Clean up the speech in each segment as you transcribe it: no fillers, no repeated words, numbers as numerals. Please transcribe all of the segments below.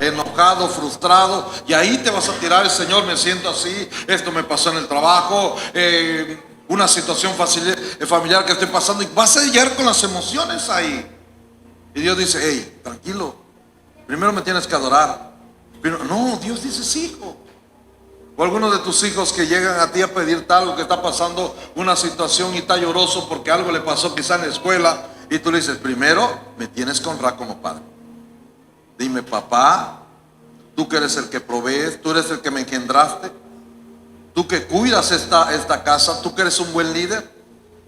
enojado, frustrado, y ahí te vas a tirar: el Señor, me siento así, esto me pasó en el trabajo, una situación familiar que estoy pasando, y vas a llegar con las emociones ahí. Y Dios dice: hey, tranquilo, primero me tienes que adorar. Pero no, Dios dice: sí, hijo. O algunos de tus hijos que llegan a ti a pedirte algo, que está pasando una situación y está lloroso porque algo le pasó quizá en la escuela, y tú le dices: primero me tienes que honrar como padre. Dime: papá, tú que eres el que provees, tú eres el que me engendraste, tú que cuidas esta casa, tú que eres un buen líder.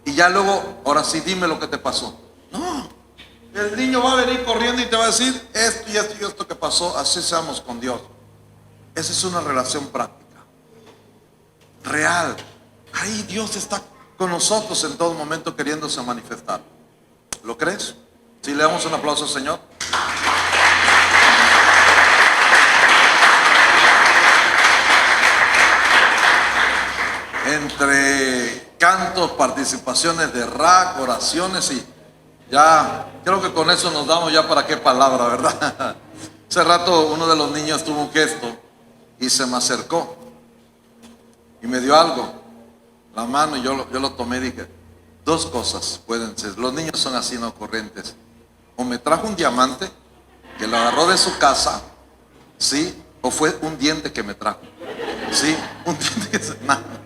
Y ya luego, ahora sí, dime lo que te pasó. No, el niño va a venir corriendo y te va a decir esto y esto y esto que pasó. Así seamos con Dios. Esa es una relación práctica, real. Ahí Dios está con nosotros en todo momento, queriéndose manifestar. ¿Lo crees? Si le damos un aplauso al Señor. Entre cantos, participaciones de rap, oraciones, y ya creo que con eso nos damos ya para qué palabra, ¿verdad? Hace rato uno de los niños tuvo un gesto y se me acercó y me dio algo, la mano, y yo lo tomé y dije: dos cosas pueden ser. Los niños son así, no corrientes. O me trajo un diamante que lo agarró de su casa, ¿sí? O fue un diente que me trajo, ¿sí? Un diente que se... No.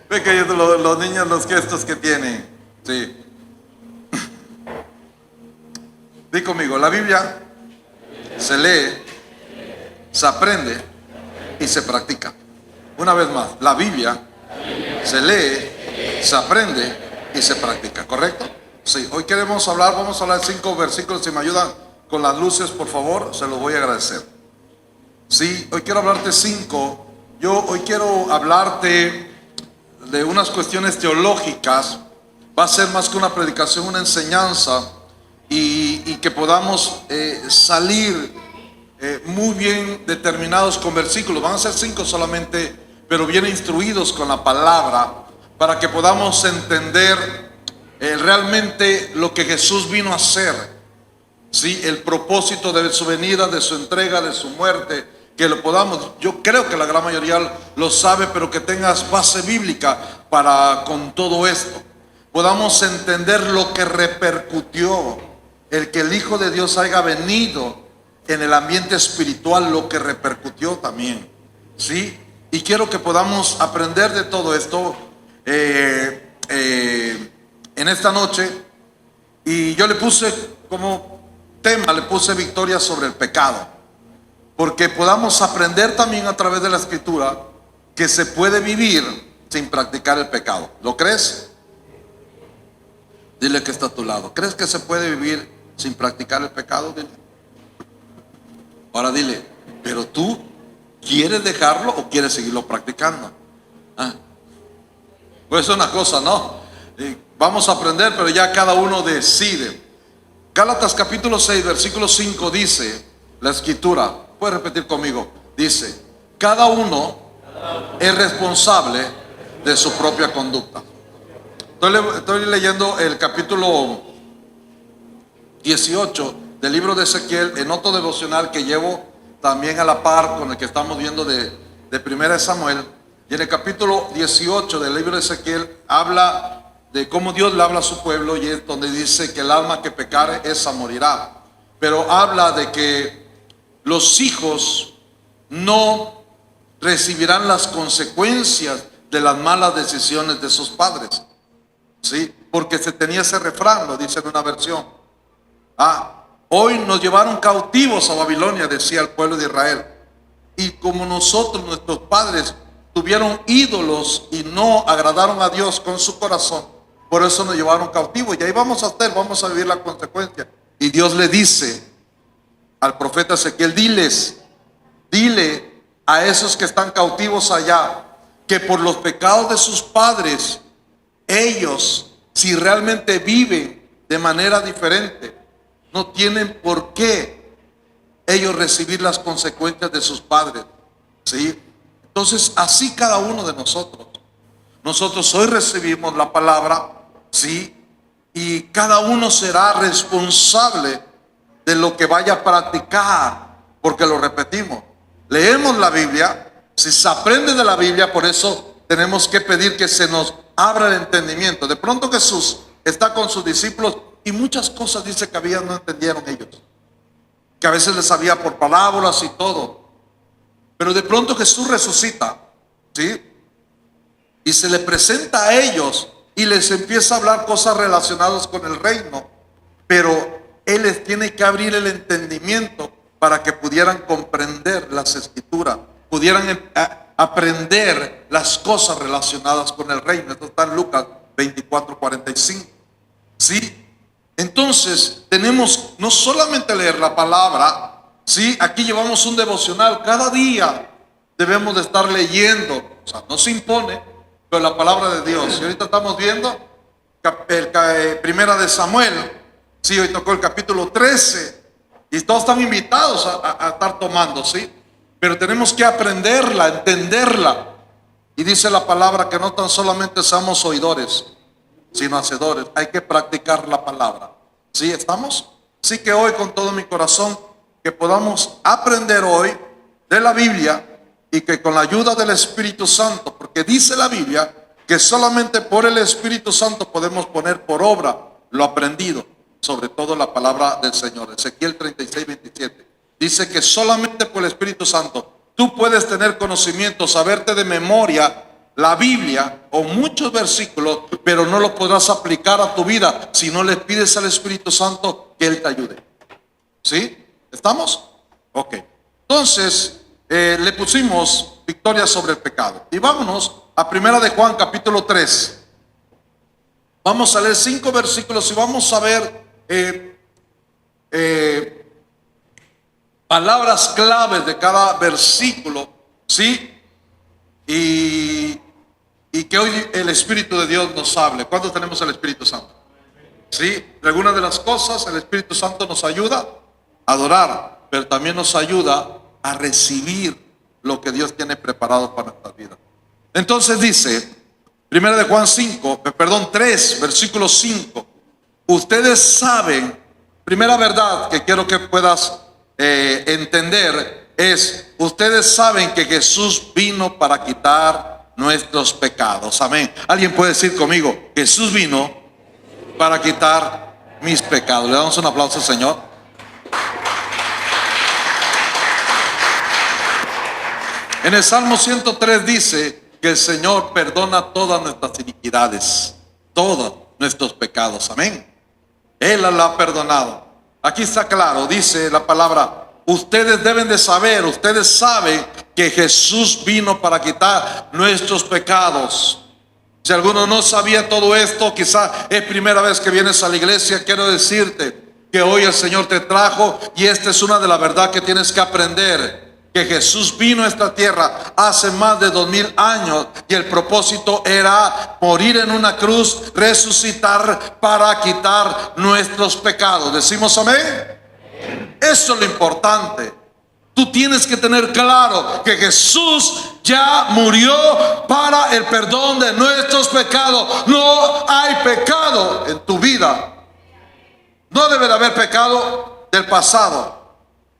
Ve que los niños, los gestos que tienen, ¿sí? Di conmigo: la Biblia se lee, se aprende y se practica. Una vez más, la Biblia se lee, se aprende y se practica, ¿correcto? Sí, hoy vamos a hablar de 5 versículos. Si me ayudan con las luces, por favor, se los voy a agradecer. Sí, hoy quiero hablarte 5. Yo hoy quiero hablarte de unas cuestiones teológicas. Va a ser más que una predicación, una enseñanza, y que podamos salir muy bien determinados con versículos. Van a ser 5 solamente, pero bien instruidos con la palabra, para que podamos entender realmente lo que Jesús vino a hacer, ¿sí? El propósito de su venida, de su entrega, de su muerte, que lo podamos, yo creo que la gran mayoría lo sabe, pero que tengas base bíblica para con todo esto, podamos entender lo que repercutió el que el Hijo de Dios haya venido en el ambiente espiritual, lo que repercutió también, ¿sí? Y quiero que podamos aprender de todo esto en esta noche. Y yo le puse como tema, le puse victoria sobre el pecado, porque podamos aprender también a través de la Escritura que se puede vivir sin practicar el pecado. ¿Lo crees? Dile que está a tu lado: ¿crees que se puede vivir sin practicar el pecado? Dile. Ahora dile: ¿pero tú quieres dejarlo o quieres seguirlo practicando? Pues es una cosa, ¿no? Vamos a aprender, pero ya cada uno decide. Gálatas capítulo 6, versículo 5 dice la Escritura, puedes repetir conmigo, dice: cada uno es responsable de su propia conducta. Estoy leyendo el capítulo 18 del libro de Ezequiel en otro devocional que llevo también a la par con el que estamos viendo de 1 Samuel. Y en el capítulo 18 del libro de Ezequiel habla de cómo Dios le habla a su pueblo, y es donde dice que el alma que pecare, esa morirá. Pero habla de que los hijos no recibirán las consecuencias de las malas decisiones de sus padres, ¿sí? Porque se tenía ese refrán, lo dice en una versión: hoy nos llevaron cautivos a Babilonia, decía el pueblo de Israel, y como nosotros, nuestros padres, tuvieron ídolos y no agradaron a Dios con su corazón, por eso nos llevaron cautivos, y ahí vamos a vivir la consecuencia. Y Dios le dice al profeta Ezequiel: dile a esos que están cautivos allá, que por los pecados de sus padres, ellos, si realmente viven de manera diferente, no tienen por qué ellos recibir las consecuencias de sus padres, ¿sí? Entonces, así cada uno de nosotros hoy recibimos la palabra, ¿sí? Y cada uno será responsable de lo que vaya a practicar porque lo repetimos. Leemos la Biblia, si se aprende de la Biblia, por eso tenemos que pedir que se nos abra el entendimiento. De pronto Jesús está con sus discípulos y muchas cosas dice que no entendieron ellos, que a veces les sabía por parábolas y todo. Pero de pronto Jesús resucita, ¿sí? Y se le presenta a ellos y les empieza a hablar cosas relacionadas con el reino. Pero Él les tiene que abrir el entendimiento para que pudieran comprender las escrituras, pudieran aprender las cosas relacionadas con el reino. Esto está en Lucas 24:45. ¿Sí? Entonces tenemos no solamente leer la palabra, ¿sí? Aquí llevamos un devocional, cada día debemos de estar leyendo, o sea, no se impone, pero la palabra de Dios. Y ahorita estamos viendo Primera de Samuel, sí, hoy tocó el capítulo 13, y todos están invitados a estar tomando, ¿sí? Pero tenemos que aprenderla, entenderla. Y dice la palabra que no tan solamente seamos oidores, sino hacedores. Hay que practicar la palabra. ¿Sí estamos? Así que hoy con todo mi corazón que podamos aprender hoy de la Biblia y que con la ayuda del Espíritu Santo, porque dice la Biblia que solamente por el Espíritu Santo podemos poner por obra lo aprendido, sobre todo la palabra del Señor. Ezequiel 36:27 dice que solamente por el Espíritu Santo tú puedes tener conocimiento, saberte de memoria la Biblia o muchos versículos, pero no lo podrás aplicar a tu vida si no le pides al Espíritu Santo que Él te ayude. ¿Sí? ¿Estamos? Ok. Entonces, le pusimos victoria sobre el pecado. Y vámonos a Primera de Juan capítulo 3. Vamos a leer 5 versículos y vamos a ver palabras claves de cada versículo, ¿sí? Y que hoy el Espíritu de Dios nos hable. ¿Cuándo tenemos el Espíritu Santo? ¿Sí? Algunas de las cosas, el Espíritu Santo nos ayuda a adorar, pero también nos ayuda a recibir lo que Dios tiene preparado para nuestra vida. Entonces dice, Primera de Juan 3, versículo 5. Ustedes saben, primera verdad que quiero que puedas entender es, ustedes saben que Jesús vino para quitar nuestros pecados. Amén. Alguien puede decir conmigo, Jesús vino para quitar mis pecados. Le damos un aplauso al Señor. En el Salmo 103 dice que el Señor perdona todas nuestras iniquidades, todos nuestros pecados. Amén. Él la ha perdonado. Aquí está claro, dice la palabra, ustedes deben de saber, ustedes saben que Jesús vino para quitar nuestros pecados. Si alguno no sabía todo esto, quizá es primera vez que vienes a la iglesia, quiero decirte que hoy el Señor te trajo y esta es una de las verdades que tienes que aprender. Que Jesús vino a esta tierra hace más de 2000 años y el propósito era morir en una cruz, resucitar para quitar nuestros pecados. ¿Decimos amén? Eso es lo importante. Tú tienes que tener claro que Jesús ya murió para el perdón de nuestros pecados. No hay pecado en tu vida. No debe de haber pecado del pasado.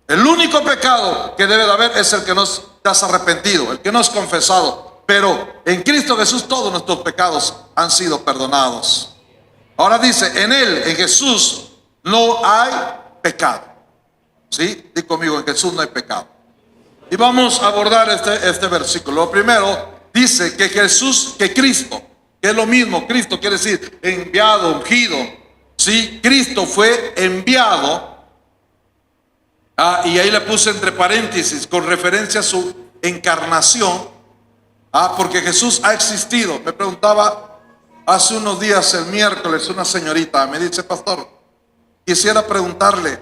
El único pecado que debe de haber es el que no te has arrepentido, el que no has confesado. Pero en Cristo Jesús todos nuestros pecados han sido perdonados. Ahora dice, en Él, en Jesús, no hay pecado. ¿Sí? Di conmigo, en Jesús no hay pecado. Y vamos a abordar este versículo. Lo primero, dice que Jesús, que Cristo, que es lo mismo, Cristo quiere decir enviado, ungido. ¿Sí? Cristo fue enviado. Y ahí le puse entre paréntesis con referencia a su encarnación, porque Jesús ha existido. Me preguntaba hace unos días, el miércoles, una señorita me dice, pastor, quisiera preguntarle,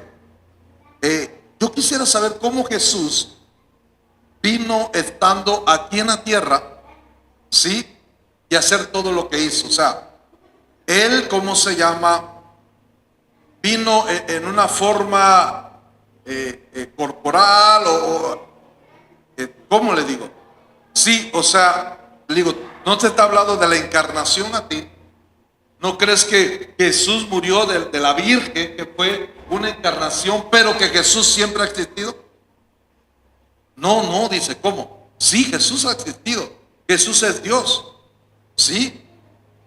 yo quisiera saber cómo Jesús vino estando aquí en la tierra, ¿sí? Y hacer todo lo que hizo. O sea, Él, ¿cómo se llama? Vino en una forma corporal ¿cómo le digo? Sí, o sea, le digo, no te está hablando de la encarnación a ti. ¿No crees que Jesús murió de la Virgen, que fue una encarnación, pero que Jesús siempre ha existido? no, dice, ¿cómo? Sí, Jesús ha existido. Jesús es Dios. Sí,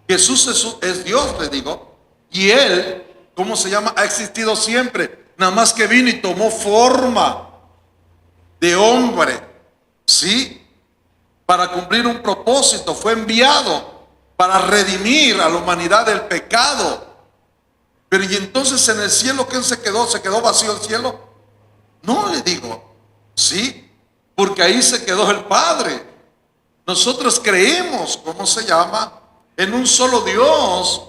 Jesús es Dios, le digo. Y Él, ¿cómo se llama? Ha existido siempre. Nada más que vino y tomó forma de hombre. Sí, para cumplir un propósito. Fue enviado para redimir a la humanidad del pecado. Pero y entonces en el cielo, ¿quién se quedó? ¿Se quedó vacío el cielo? No, le digo. Sí, porque ahí se quedó el Padre. Nosotros creemos, ¿cómo se llama? En un solo Dios,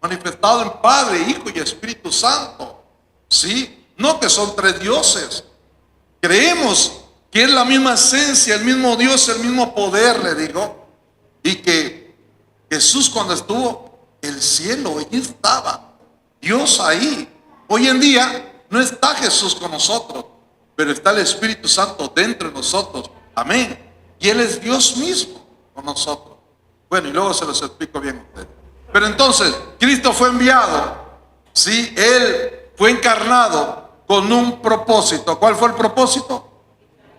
manifestado en Padre, Hijo y Espíritu Santo. ¿Sí? No que son tres dioses. Creemos que es la misma esencia, el mismo Dios, el mismo poder, le digo. Y que Jesús, cuando estuvo el cielo, allí estaba Dios ahí. Hoy en día no está Jesús con nosotros, pero está el Espíritu Santo dentro de nosotros. Amén. Y Él es Dios mismo con nosotros. Bueno, y luego se los explico bien a ustedes. Pero entonces, Cristo fue enviado. Sí, Él fue encarnado con un propósito. ¿Cuál fue el propósito?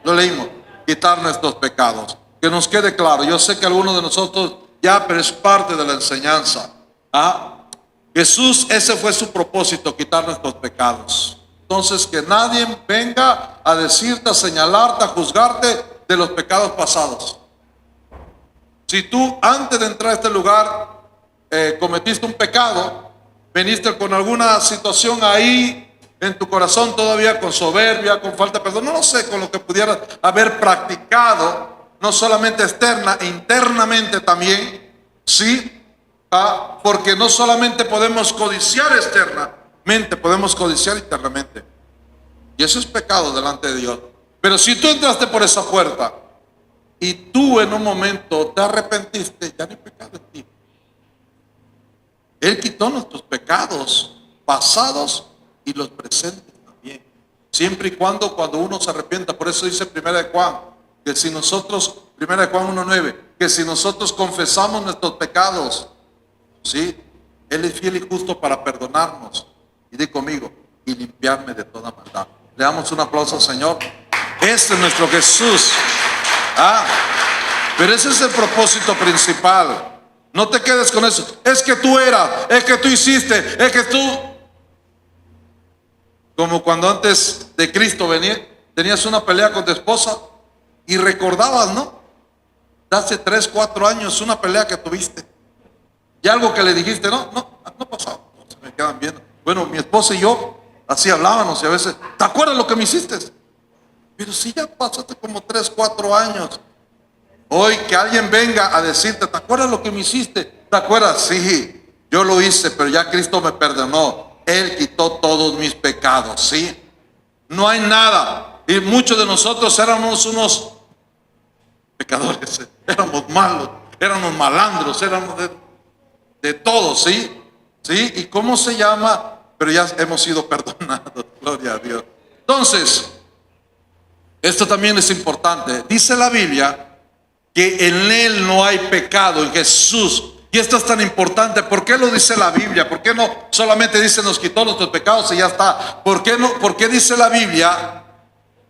Lo leímos. Quitar nuestros pecados. Que nos quede claro. Yo sé que algunos de nosotros ya, pero es parte de la enseñanza. Jesús, ese fue su propósito, quitar nuestros pecados. Entonces, que nadie venga a decirte, a señalarte, a juzgarte de los pecados pasados. Si tú antes de entrar a este lugar cometiste un pecado, veniste con alguna situación ahí en tu corazón todavía, con soberbia, con falta de perdón, no lo sé, con lo que pudieras haber practicado, no solamente externa, internamente también, ¿sí? Porque no solamente podemos codiciar externamente, podemos codiciar internamente. Y eso es pecado delante de Dios. Pero si tú entraste por esa puerta y tú en un momento te arrepentiste, ya no hay pecado en ti. Él quitó nuestros pecados pasados y los presentes también. Siempre y cuando uno se arrepienta. Por eso dice 1 de Juan, que si nosotros, 1 de Juan 1:9, que si nosotros confesamos nuestros pecados, ¿sí? Él es fiel y justo para perdonarnos. Y di conmigo, y limpiarme de toda maldad. Le damos un aplauso al Señor. Este es nuestro Jesús. Pero ese es el propósito principal. No te quedes con eso. Es que tú eras, es que tú hiciste, es que tú. Como cuando antes de Cristo tenías una pelea con tu esposa y recordabas, ¿no? De hace 3, 4 años una pelea que tuviste. Y algo que le dijiste, no pasaba. Se me quedan viendo. Bueno, mi esposa y yo así hablábamos y a veces, ¿te acuerdas lo que me hiciste? Pero si ya pasaste como 3, 4 años. Hoy que alguien venga a decirte, ¿te acuerdas lo que me hiciste? ¿Te acuerdas? Sí, yo lo hice, pero ya Cristo me perdonó. Él quitó todos mis pecados, ¿sí? No hay nada. Y muchos de nosotros éramos unos pecadores, éramos malos, éramos malandros, éramos de todo, ¿sí? ¿Sí? ¿Y cómo se llama? Pero ya hemos sido perdonados, gloria a Dios. Entonces, esto también es importante. Dice la Biblia que en Él no hay pecado, en Jesús. Y esto es tan importante. ¿Por qué lo dice la Biblia? ¿Por qué no solamente dice nos quitó nuestros pecados y ya está? ¿Por qué no? ¿Por qué dice la Biblia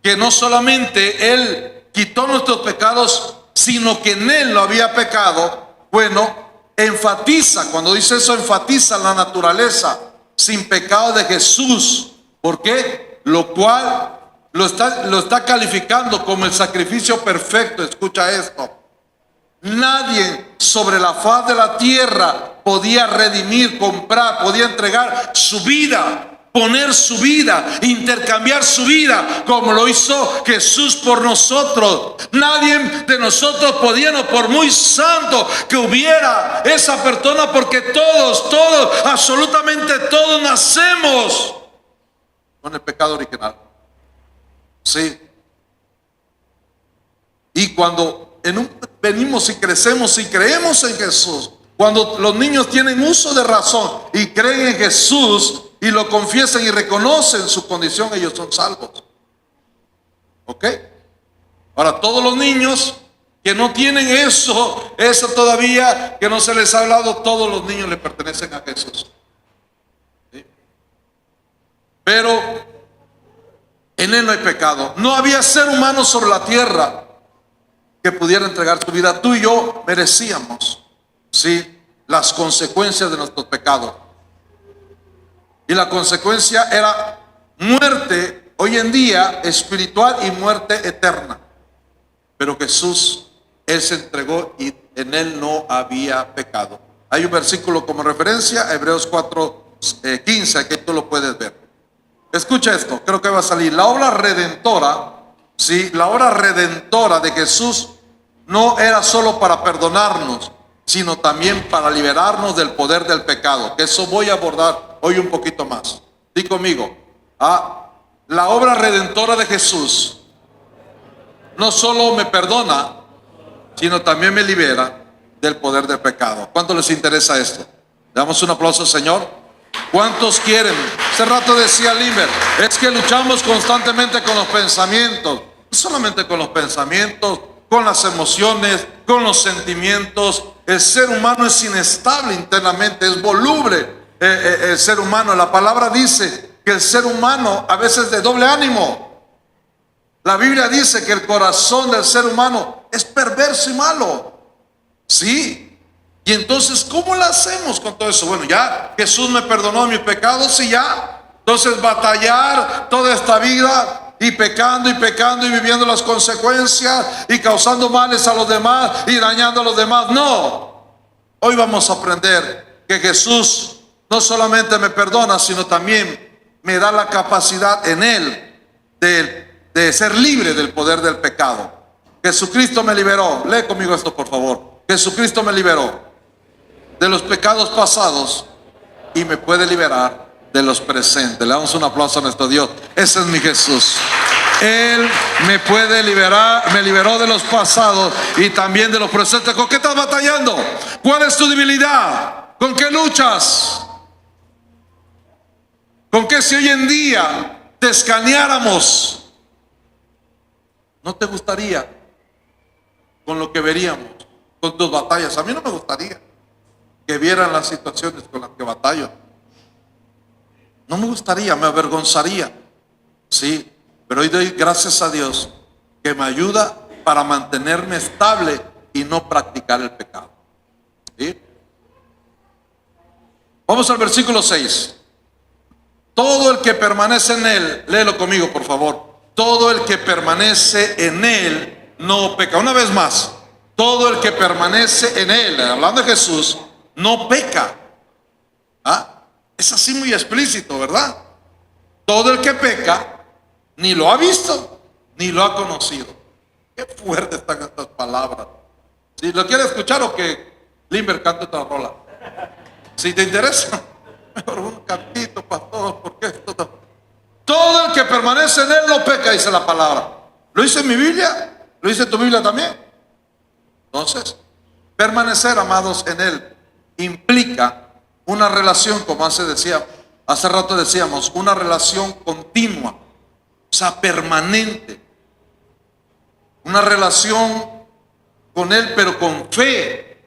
que no solamente Él quitó nuestros pecados, sino que en Él no había pecado? Bueno, enfatiza, cuando dice eso, enfatiza la naturaleza sin pecado de Jesús. ¿Por qué? Lo cual lo está calificando como el sacrificio perfecto. Escucha esto. Nadie sobre la faz de la tierra podía redimir, comprar, podía entregar su vida, poner su vida, intercambiar su vida como lo hizo Jesús por nosotros. Nadie de nosotros podía, no, por muy santo que hubiera esa persona, porque todos, absolutamente todos nacemos con el pecado original. Sí. Y cuando venimos y crecemos y creemos en Jesús, cuando los niños tienen uso de razón y creen en Jesús y lo confiesan y reconocen su condición, ellos son salvos. ¿Ok? Ahora, todos los niños que no tienen eso todavía, que no se les ha hablado, todos los niños le pertenecen a Jesús. ¿Sí? Pero En Él no hay pecado. No había ser humano sobre la tierra que pudiera entregar su vida. Tú y yo merecíamos, sí, las consecuencias de nuestros pecados. Y la consecuencia era muerte, hoy en día espiritual, y muerte eterna. Pero Jesús, Él se entregó y en Él no había pecado. Hay un versículo como referencia, Hebreos 4:15, aquí tú lo puedes ver. Escucha esto, creo que va a salir. La obra redentora, sí, la obra redentora de Jesús no era solo para perdonarnos, sino también para liberarnos del poder del pecado. Que eso voy a abordar hoy un poquito más. Di conmigo, la obra redentora de Jesús no solo me perdona, sino también me libera del poder del pecado. ¿Cuánto les interesa esto? Damos un aplauso al Señor. ¿Cuántos quieren? Hace rato decía Limber, es que luchamos constantemente con los pensamientos. No solamente con los pensamientos, con las emociones, con los sentimientos. El ser humano es inestable internamente, es voluble. El ser humano, la palabra dice que el ser humano a veces es de doble ánimo. La Biblia dice que el corazón del ser humano es perverso y malo. Sí. Y entonces, ¿cómo lo hacemos con todo eso? Bueno, ya Jesús me perdonó mis pecados y ya. Entonces, batallar toda esta vida y pecando y viviendo las consecuencias y causando males a los demás y dañando a los demás. No. Hoy vamos a aprender que Jesús no solamente me perdona, sino también me da la capacidad en Él de ser libre del poder del pecado. Jesucristo me liberó. Lee conmigo esto, por favor. Jesucristo me liberó de los pecados pasados y me puede liberar de los presentes. Le damos un aplauso a nuestro Dios. Ese es mi Jesús. Él me puede liberar, me liberó de los pasados y también de los presentes. ¿Con qué estás batallando? ¿Cuál es tu debilidad? ¿Con qué luchas? ¿Con qué si hoy en día te escaneáramos? ¿No te gustaría con lo que veríamos, con tus batallas? A mí no me gustaría que vieran las situaciones con las que batallo. No me gustaría, me avergonzaría. Sí, pero hoy doy gracias a Dios que me ayuda para mantenerme estable y no practicar el pecado. ¿Sí? Vamos al versículo 6. Todo el que permanece en Él, léelo conmigo por favor. Todo el que permanece en Él no peca. Una vez más, todo el que permanece en Él, hablando de Jesús, no peca. Es así muy explícito, ¿verdad? Todo el que peca ni lo ha visto ni lo ha conocido. Qué fuerte están estas palabras. Si lo quieres escuchar o que Limber cante otra rola, si te interesa, mejor un cantito, pastor, porque esto todo el que permanece en Él no peca, dice la palabra. ¿Lo dice en mi Biblia? ¿Lo dice tu Biblia también? Entonces, permanecer, amados, en Él implica una relación, como hace rato decíamos, una relación continua, o sea, permanente. Una relación con Él, pero con fe.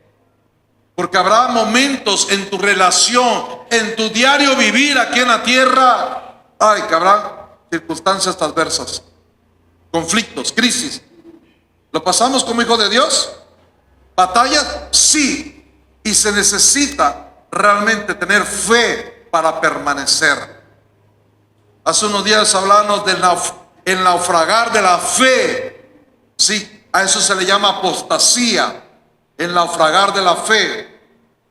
Porque habrá momentos en tu relación, en tu diario vivir aquí en la tierra, que habrá circunstancias adversas, conflictos, crisis. ¿Lo pasamos como hijo de Dios? ¿Batallas? Sí. Y se necesita realmente tener fe para permanecer. Hace unos días hablábamos del naufragar de la fe. Sí, a eso se le llama apostasía, el naufragar de la fe.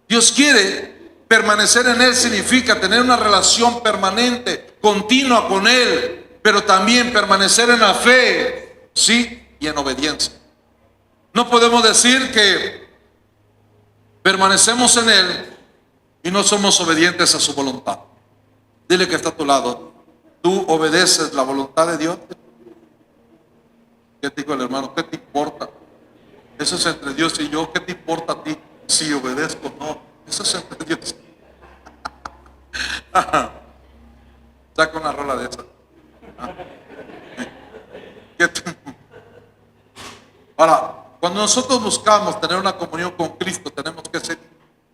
Dios quiere permanecer en Él, significa tener una relación permanente, continua con Él, pero también permanecer en la fe, sí, y en obediencia. No podemos decir que permanecemos en Él y no somos obedientes a su voluntad. Dile que está a tu lado, ¿tú obedeces la voluntad de Dios? ¿Qué te dijo el hermano? ¿Qué te importa? Eso es entre Dios y yo. ¿Qué te importa a ti si obedezco o no? Eso es entre Dios. Saca una rola de esa. Ahora, cuando nosotros buscamos tener una comunión con Cristo, tenemos que ser,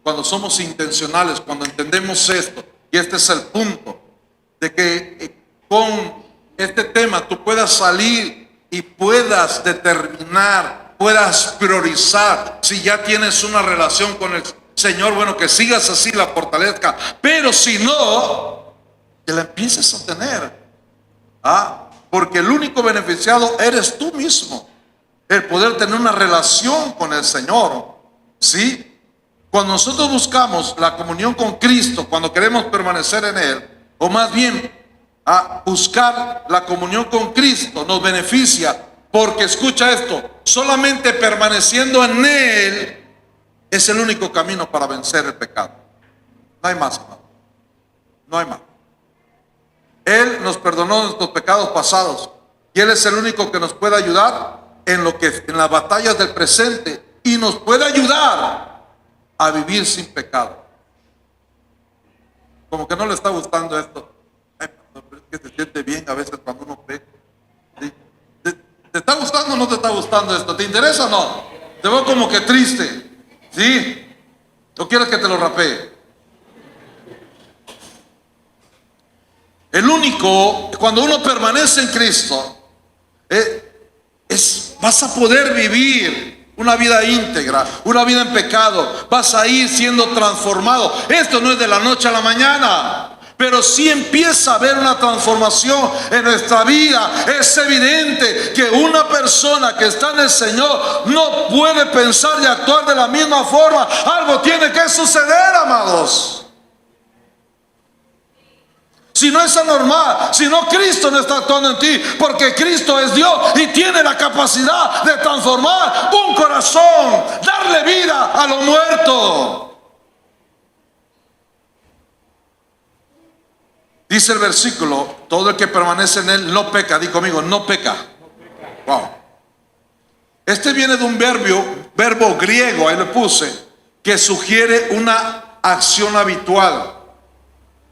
cuando somos intencionales, cuando entendemos esto, y este es el punto, de que con este tema tú puedas salir y puedas determinar, puedas priorizar. Si ya tienes una relación con el Señor, bueno, que sigas así, la fortalezca. Pero si no, que la empieces a tener. Porque el único beneficiado eres tú mismo. El poder tener una relación con el Señor. ¿Sí? Cuando nosotros buscamos la comunión con Cristo, cuando queremos permanecer en Él, o más bien buscar la comunión con Cristo, nos beneficia. Porque escucha esto, solamente permaneciendo en Él es el único camino para vencer el pecado. No hay más, hermano. No hay más. Él nos perdonó nuestros pecados pasados y Él es el único que nos puede ayudar en las batallas del presente y nos puede ayudar a vivir sin pecado. Como que no le está gustando esto. Ay, pero es que se siente bien a veces cuando uno peca. ¿Sí? ¿Te está gustando o no te está gustando esto? ¿Te interesa o no? Te veo como que triste. ¿Sí? ¿O quieres que te lo rapee? El único, cuando uno permanece en Cristo, vas a poder vivir una vida íntegra, una vida en pecado. Vas a ir siendo transformado. Esto no es de la noche a la mañana, pero sí empieza a haber una transformación en nuestra vida. Es evidente que una persona que está en el Señor no puede pensar y actuar de la misma forma. Algo tiene que suceder, amados. Si no es anormal, si no, Cristo no está actuando en ti, porque Cristo es Dios y tiene la capacidad de transformar un corazón, darle vida a lo muerto. Dice el versículo, todo el que permanece en Él no peca. Di conmigo, no peca. Wow. Este viene de un verbo griego, ahí lo puse, que sugiere una acción habitual.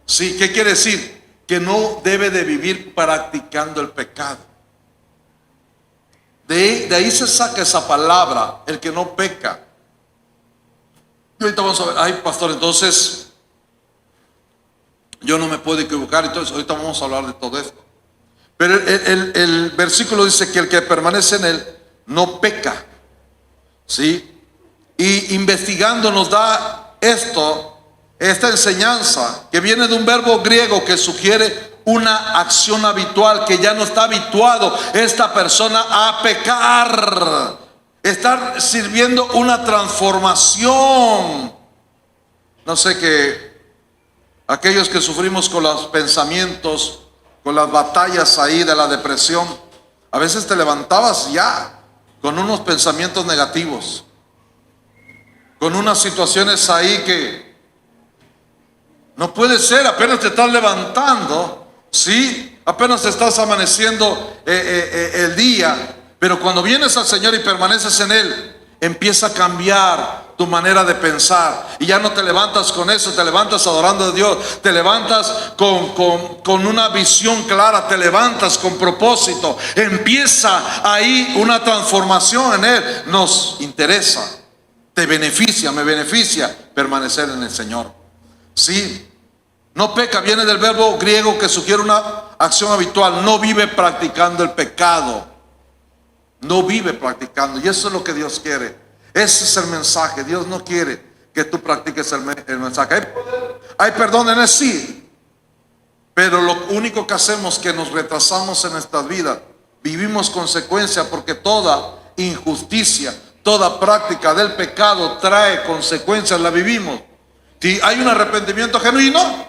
¿Sí? ¿Qué quiere decir? Que no debe de vivir practicando el pecado. De ahí se saca esa palabra, el que no peca. Y ahorita vamos a ver, ay pastor, entonces yo no me puedo equivocar. Entonces ahorita vamos a hablar de todo esto. Pero el versículo dice que el que permanece en Él no peca. ¿Sí? Y investigando nos da esta enseñanza que viene de un verbo griego que sugiere una acción habitual, que ya no está habituado esta persona a pecar. Estar sirviendo una transformación. No sé, que aquellos que sufrimos con los pensamientos, con las batallas ahí de la depresión, a veces te levantabas ya con unos pensamientos negativos, con unas situaciones ahí que no puede ser. Apenas te estás levantando, sí, apenas estás amaneciendo el día, pero cuando vienes al Señor y permaneces en Él, empieza a cambiar tu manera de pensar y ya no te levantas con eso, te levantas adorando a Dios, te levantas con una visión clara, te levantas con propósito, empieza ahí una transformación en Él. Nos interesa, te beneficia, me beneficia permanecer en el Señor. Sí, no peca, viene del verbo griego que sugiere una acción habitual. No vive practicando el pecado. No vive practicando. Y eso es lo que Dios quiere. Ese es el mensaje. Dios no quiere que tú practiques el mensaje. Hay perdón en Él, sí. Pero lo único que hacemos es que nos retrasamos en nuestras vidas. Vivimos consecuencias, porque toda injusticia, toda práctica del pecado trae consecuencias. La vivimos. Si hay un arrepentimiento genuino,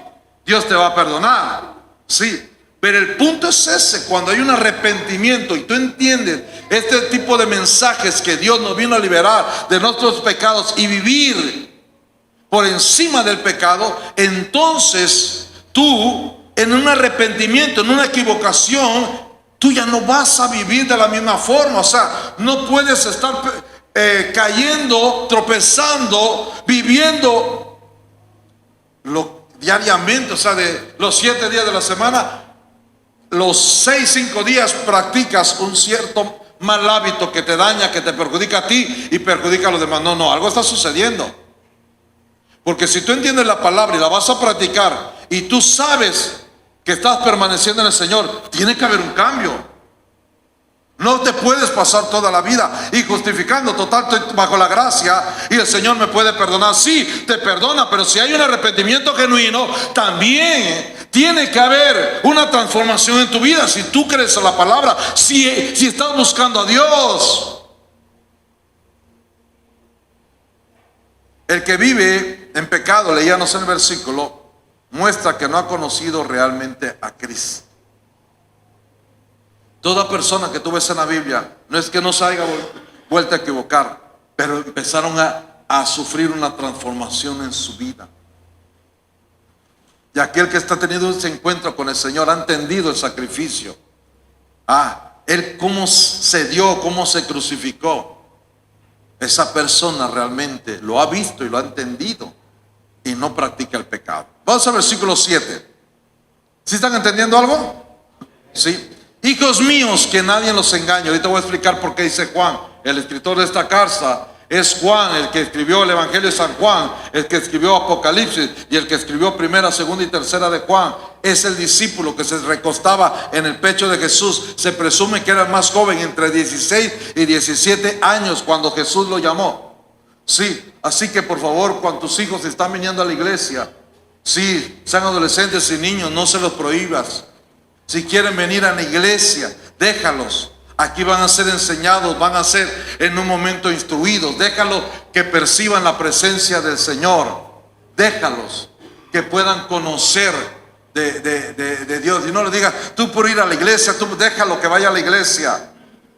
Dios te va a perdonar, sí, pero el punto es ese: cuando hay un arrepentimiento y tú entiendes este tipo de mensajes que Dios nos vino a liberar de nuestros pecados y vivir por encima del pecado, entonces tú, en un arrepentimiento, en una equivocación, tú ya no vas a vivir de la misma forma. O sea, no puedes estar cayendo, tropezando, viviendo diariamente, o sea, de los 7 días de la semana, los 5 días practicas un cierto mal hábito que te daña, que te perjudica a ti y perjudica a los demás. No, algo está sucediendo. Porque si tú entiendes la palabra y la vas a practicar y tú sabes que estás permaneciendo en el Señor, tiene que haber un cambio. No te puedes pasar toda la vida y justificando, total, estoy bajo la gracia y el Señor me puede perdonar. Sí, te perdona, pero si hay un arrepentimiento genuino, también tiene que haber una transformación en tu vida. Si tú crees en la palabra, si estás buscando a Dios. El que vive en pecado, leíamos en el versículo, muestra que no ha conocido realmente a Cristo. Toda persona que tú ves en la Biblia, no es que no se haya vuelto a equivocar, pero empezaron a sufrir una transformación en su vida. Y aquel que está teniendo ese encuentro con el Señor ha entendido el sacrificio. Él cómo se dio, cómo se crucificó. Esa persona realmente lo ha visto y lo ha entendido y no practica el pecado. Vamos al versículo 7. ¿Sí están entendiendo algo? Sí. Hijos míos, que nadie los engañe. Ahorita voy a explicar por qué dice Juan. El escritor de esta carta es Juan, el que escribió el Evangelio de San Juan, el que escribió Apocalipsis y el que escribió primera, segunda y tercera de Juan. Es el discípulo que se recostaba en el pecho de Jesús. Se presume que era el más joven, entre 16 y 17 años cuando Jesús lo llamó. Sí, así que por favor, cuando tus hijos están viniendo a la iglesia, sí, sean adolescentes y niños, no se los prohíbas. Si quieren venir a la iglesia, déjalos. Aquí van a ser enseñados, van a ser en un momento instruidos. Déjalos que perciban la presencia del Señor. Déjalos que puedan conocer de Dios. Y no le digas, tú por ir a la iglesia, tú déjalo que vaya a la iglesia.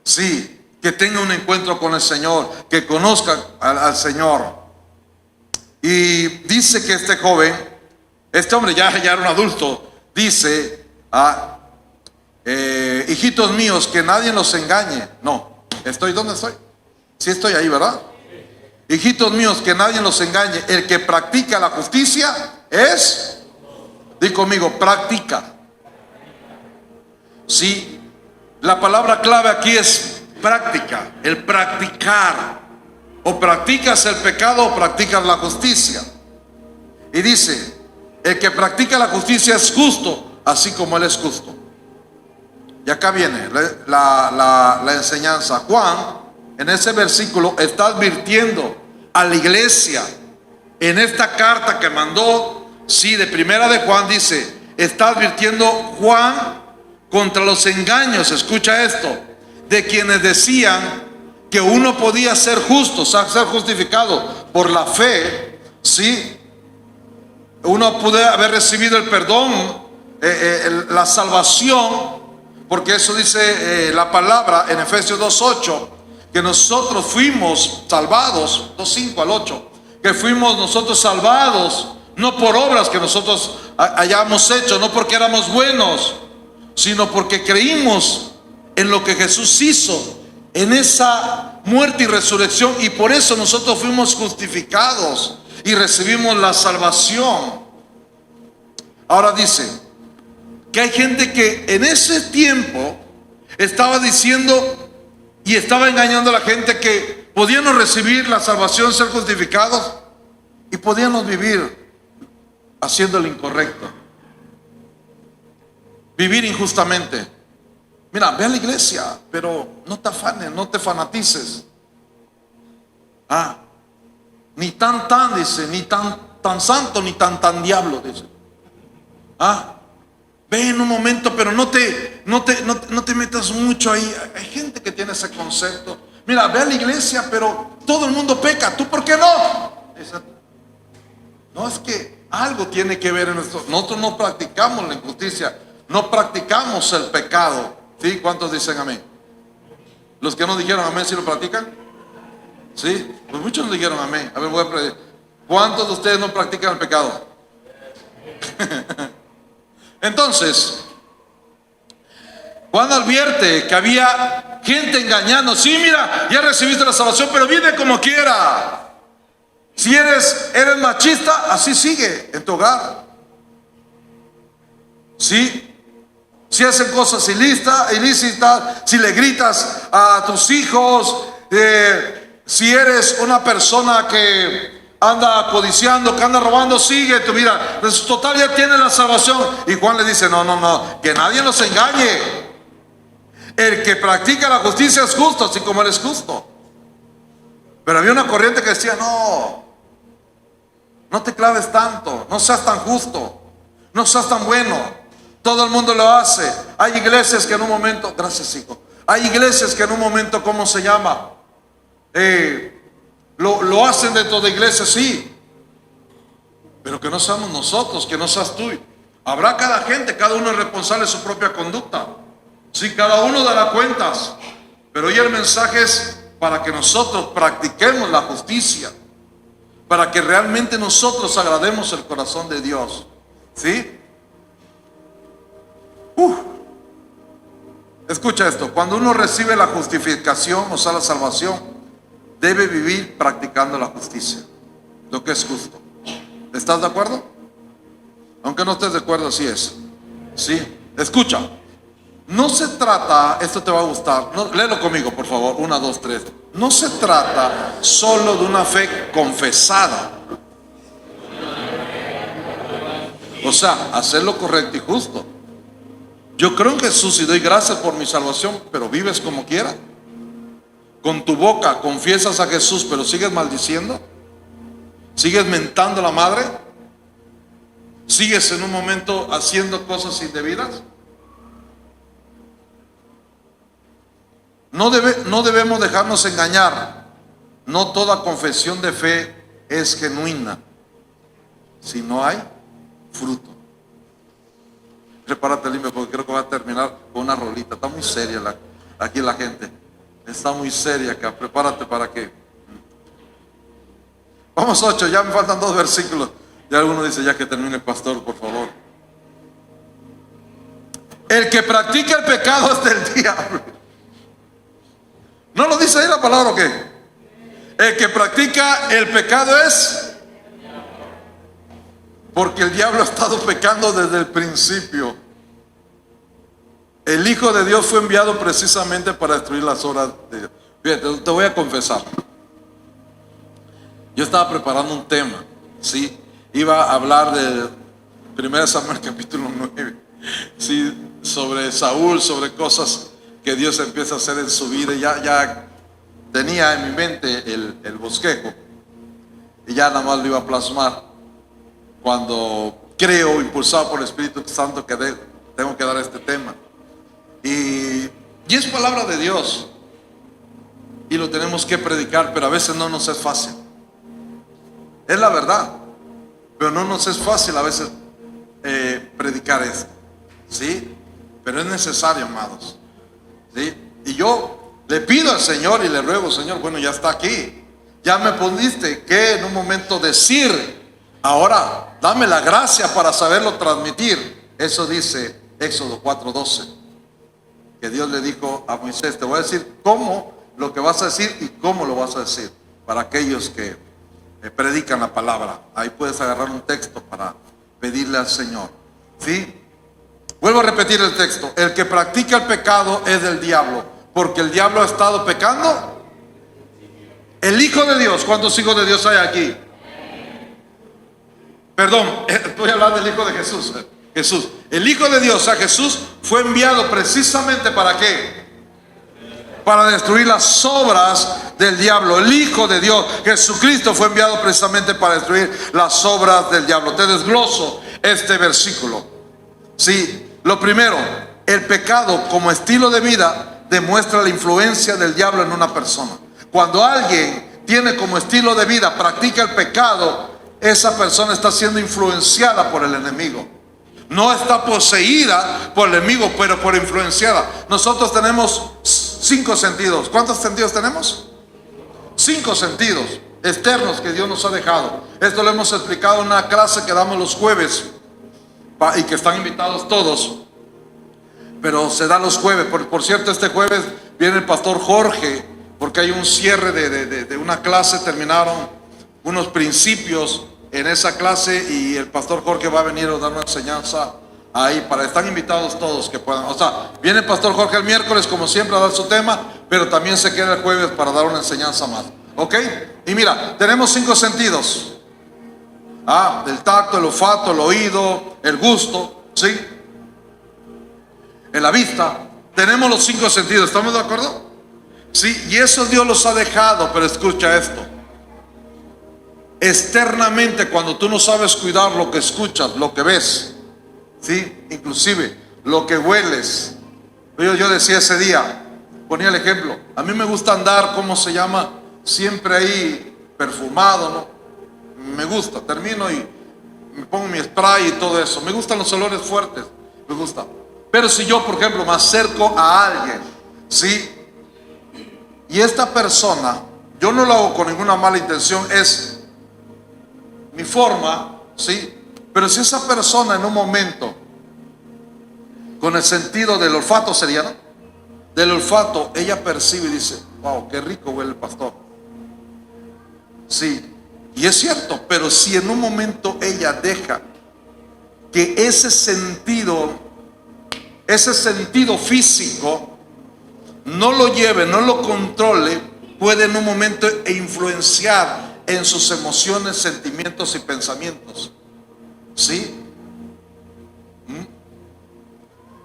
Sí, que tenga un encuentro con el Señor, que conozca al Señor. Y dice que este joven, este hombre ya era un adulto, dice, hijitos míos, que nadie los engañe. No, ¿dónde estoy? Sí estoy ahí, ¿verdad? Hijitos míos, que nadie los engañe. El que practica la justicia es, di conmigo, practica. Sí, la palabra clave aquí es práctica, el practicar. O practicas el pecado o practicas la justicia. Y dice, el que practica la justicia es justo, así como él es justo. Y acá viene la enseñanza. Juan, en ese versículo, está advirtiendo a la iglesia. En esta carta que mandó, sí, de primera de Juan, dice, está advirtiendo Juan contra los engaños, escucha esto, de quienes decían que uno podía ser justo, ser justificado por la fe, sí. Uno puede haber recibido el perdón, la salvación, porque eso dice la palabra en Efesios 2:8, que nosotros fuimos salvados, 2:5 al 8, que fuimos nosotros salvados, no por obras que nosotros hayamos hecho, no porque éramos buenos, sino porque creímos en lo que Jesús hizo, en esa muerte y resurrección, y por eso nosotros fuimos justificados y recibimos la salvación. Ahora dice que hay gente que en ese tiempo estaba diciendo y estaba engañando a la gente que podíamos recibir la salvación, ser justificados, y podíamos vivir haciendo lo incorrecto, vivir injustamente. Mira, ve a la iglesia, pero no te afanes, no te fanatices. Ni tan, dice, ni tan santo, ni tan diablo, dice. Ve en un momento, pero no te metas mucho ahí. Hay gente que tiene ese concepto. Mira, ve a la iglesia, pero todo el mundo peca. ¿Tú por qué no? No, es que algo tiene que ver en nuestro. Nosotros no practicamos la injusticia, no practicamos el pecado. ¿Sí? ¿Cuántos dicen amén? Los que no dijeron amén, ¿sí lo practican? ¿Sí? Pues muchos no dijeron amén. A ver, voy a pedir. ¿Cuántos de ustedes no practican el pecado? Entonces, Juan advierte que había gente engañando. Sí, mira, ya recibiste la salvación, pero vive como quiera. Si eres machista, así sigue en tu hogar. Sí. Si hacen cosas ilícitas, si le gritas a tus hijos, si eres una persona que anda codiciando, que anda robando, sigue tu vida. Pues, total, ya tiene la salvación. Y Juan le dice, no, que nadie nos engañe. El que practica la justicia es justo, así como Él es justo. Pero había una corriente que decía, no te claves tanto, no seas tan justo, no seas tan bueno. Todo el mundo lo hace. Hay iglesias que en un momento, gracias hijo, hay iglesias que en un momento, ¿cómo se llama? Lo hacen dentro de iglesias, sí. Pero que no seamos nosotros, que no seas tú. Habrá cada gente, cada uno es responsable de su propia conducta. Sí, cada uno dará cuentas. Pero hoy el mensaje es para que nosotros practiquemos la justicia, para que realmente nosotros agrademos el corazón de Dios. ¿Sí? Escucha esto, cuando uno recibe la justificación, o sea la salvación, debe vivir practicando la justicia, lo que es justo. ¿Estás de acuerdo? Aunque no estés de acuerdo, así es. ¿Sí? Escucha, no se trata, esto te va a gustar, léelo conmigo por favor, 1, 2, 3. No se trata solo de una fe confesada, o sea, hacer lo correcto y justo. Yo creo en Jesús y doy gracias por mi salvación, pero vives como quiera. Con tu boca confiesas a Jesús, pero sigues maldiciendo, sigues mentando a la madre, sigues en un momento haciendo cosas indebidas. No debemos dejarnos engañar. No toda confesión de fe es genuina si no hay fruto. Prepárate, limpio, porque creo que va a terminar con una rolita. Está muy seria aquí la gente. Está muy seria acá. Prepárate para que. Vamos 8, ya me faltan 2 versículos. Ya alguno dice, ya que termine el pastor, por favor. El que practica el pecado es del diablo. ¿No lo dice ahí la palabra o qué? El que practica el pecado es, porque el diablo ha estado pecando desde el principio. El Hijo de Dios fue enviado precisamente para destruir las obras de Dios. Fíjate, te voy a confesar. Yo estaba preparando un tema, ¿sí? Iba a hablar de 1 Samuel capítulo 9, ¿sí? Sobre Saúl, sobre cosas que Dios empieza a hacer en su vida. Ya tenía en mi mente el bosquejo y ya nada más lo iba a plasmar cuando creo, impulsado por el Espíritu Santo, que tengo que dar este tema. Y es palabra de Dios y lo tenemos que predicar, pero a veces no nos es fácil. Es la verdad, pero no nos es fácil a veces predicar esto, ¿sí? Pero es necesario, amados, ¿sí? Y yo le pido al Señor y le ruego, Señor, bueno, ya está aquí, ya me pudiste que en un momento decir, ahora dame la gracia para saberlo transmitir. Eso dice Éxodo 4:12, que Dios le dijo a Moisés, te voy a decir cómo lo que vas a decir y cómo lo vas a decir, para aquellos que predican la palabra. Ahí puedes agarrar un texto para pedirle al Señor, ¿sí? Vuelvo a repetir el texto. El que practica el pecado es del diablo, porque el diablo ha estado pecando. El Hijo de Dios, ¿cuántos hijos de Dios hay aquí? Perdón, estoy hablando del Hijo de Jesús. Jesús, el Hijo de Dios, a Jesús, fue enviado precisamente ¿para qué? Para destruir las obras del diablo. El Hijo de Dios, Jesucristo, fue enviado precisamente para destruir las obras del diablo. Te desgloso este versículo. Sí, lo primero, el pecado como estilo de vida demuestra la influencia del diablo en una persona. Cuando alguien tiene como estilo de vida, practica el pecado, esa persona está siendo influenciada por el enemigo. No está poseída por el enemigo, pero por influenciada. Nosotros tenemos 5 sentidos. ¿Cuántos sentidos tenemos? 5 sentidos externos que Dios nos ha dejado. Esto lo hemos explicado en una clase que damos los jueves y que están invitados todos, pero se da los jueves. Por cierto, este jueves viene el pastor Jorge, porque hay un cierre de una clase. Terminaron unos principios en esa clase y el pastor Jorge va a venir a dar una enseñanza ahí. Están invitados todos que puedan. O sea, viene el pastor Jorge el miércoles como siempre a dar su tema, pero también se queda el jueves para dar una enseñanza más, ¿ok? Y mira, tenemos 5 sentidos. El tacto, el olfato, el oído, el gusto, ¿sí? En la vista. Tenemos los 5 sentidos, ¿estamos de acuerdo? Sí, y eso Dios los ha dejado, pero escucha esto. Externamente, cuando tú no sabes cuidar lo que escuchas, lo que ves, ¿sí? Inclusive lo que hueles. Yo decía ese día, ponía el ejemplo, a mí me gusta andar, ¿cómo se llama? Siempre ahí perfumado, ¿no? Me gusta, termino y me pongo mi spray y todo eso. Me gustan los olores fuertes, me gusta. Pero si yo, por ejemplo, me acerco a alguien, ¿sí? Y esta persona, yo no lo hago con ninguna mala intención, es mi forma, ¿sí? Pero si esa persona en un momento, con el sentido del olfato sería, ¿no? Del olfato, ella percibe y dice, wow, qué rico huele el pastor. Sí, y es cierto, pero si en un momento ella deja que ese sentido físico no lo lleve, no lo controle, puede en un momento influenciar en sus emociones, sentimientos y pensamientos. ¿Sí?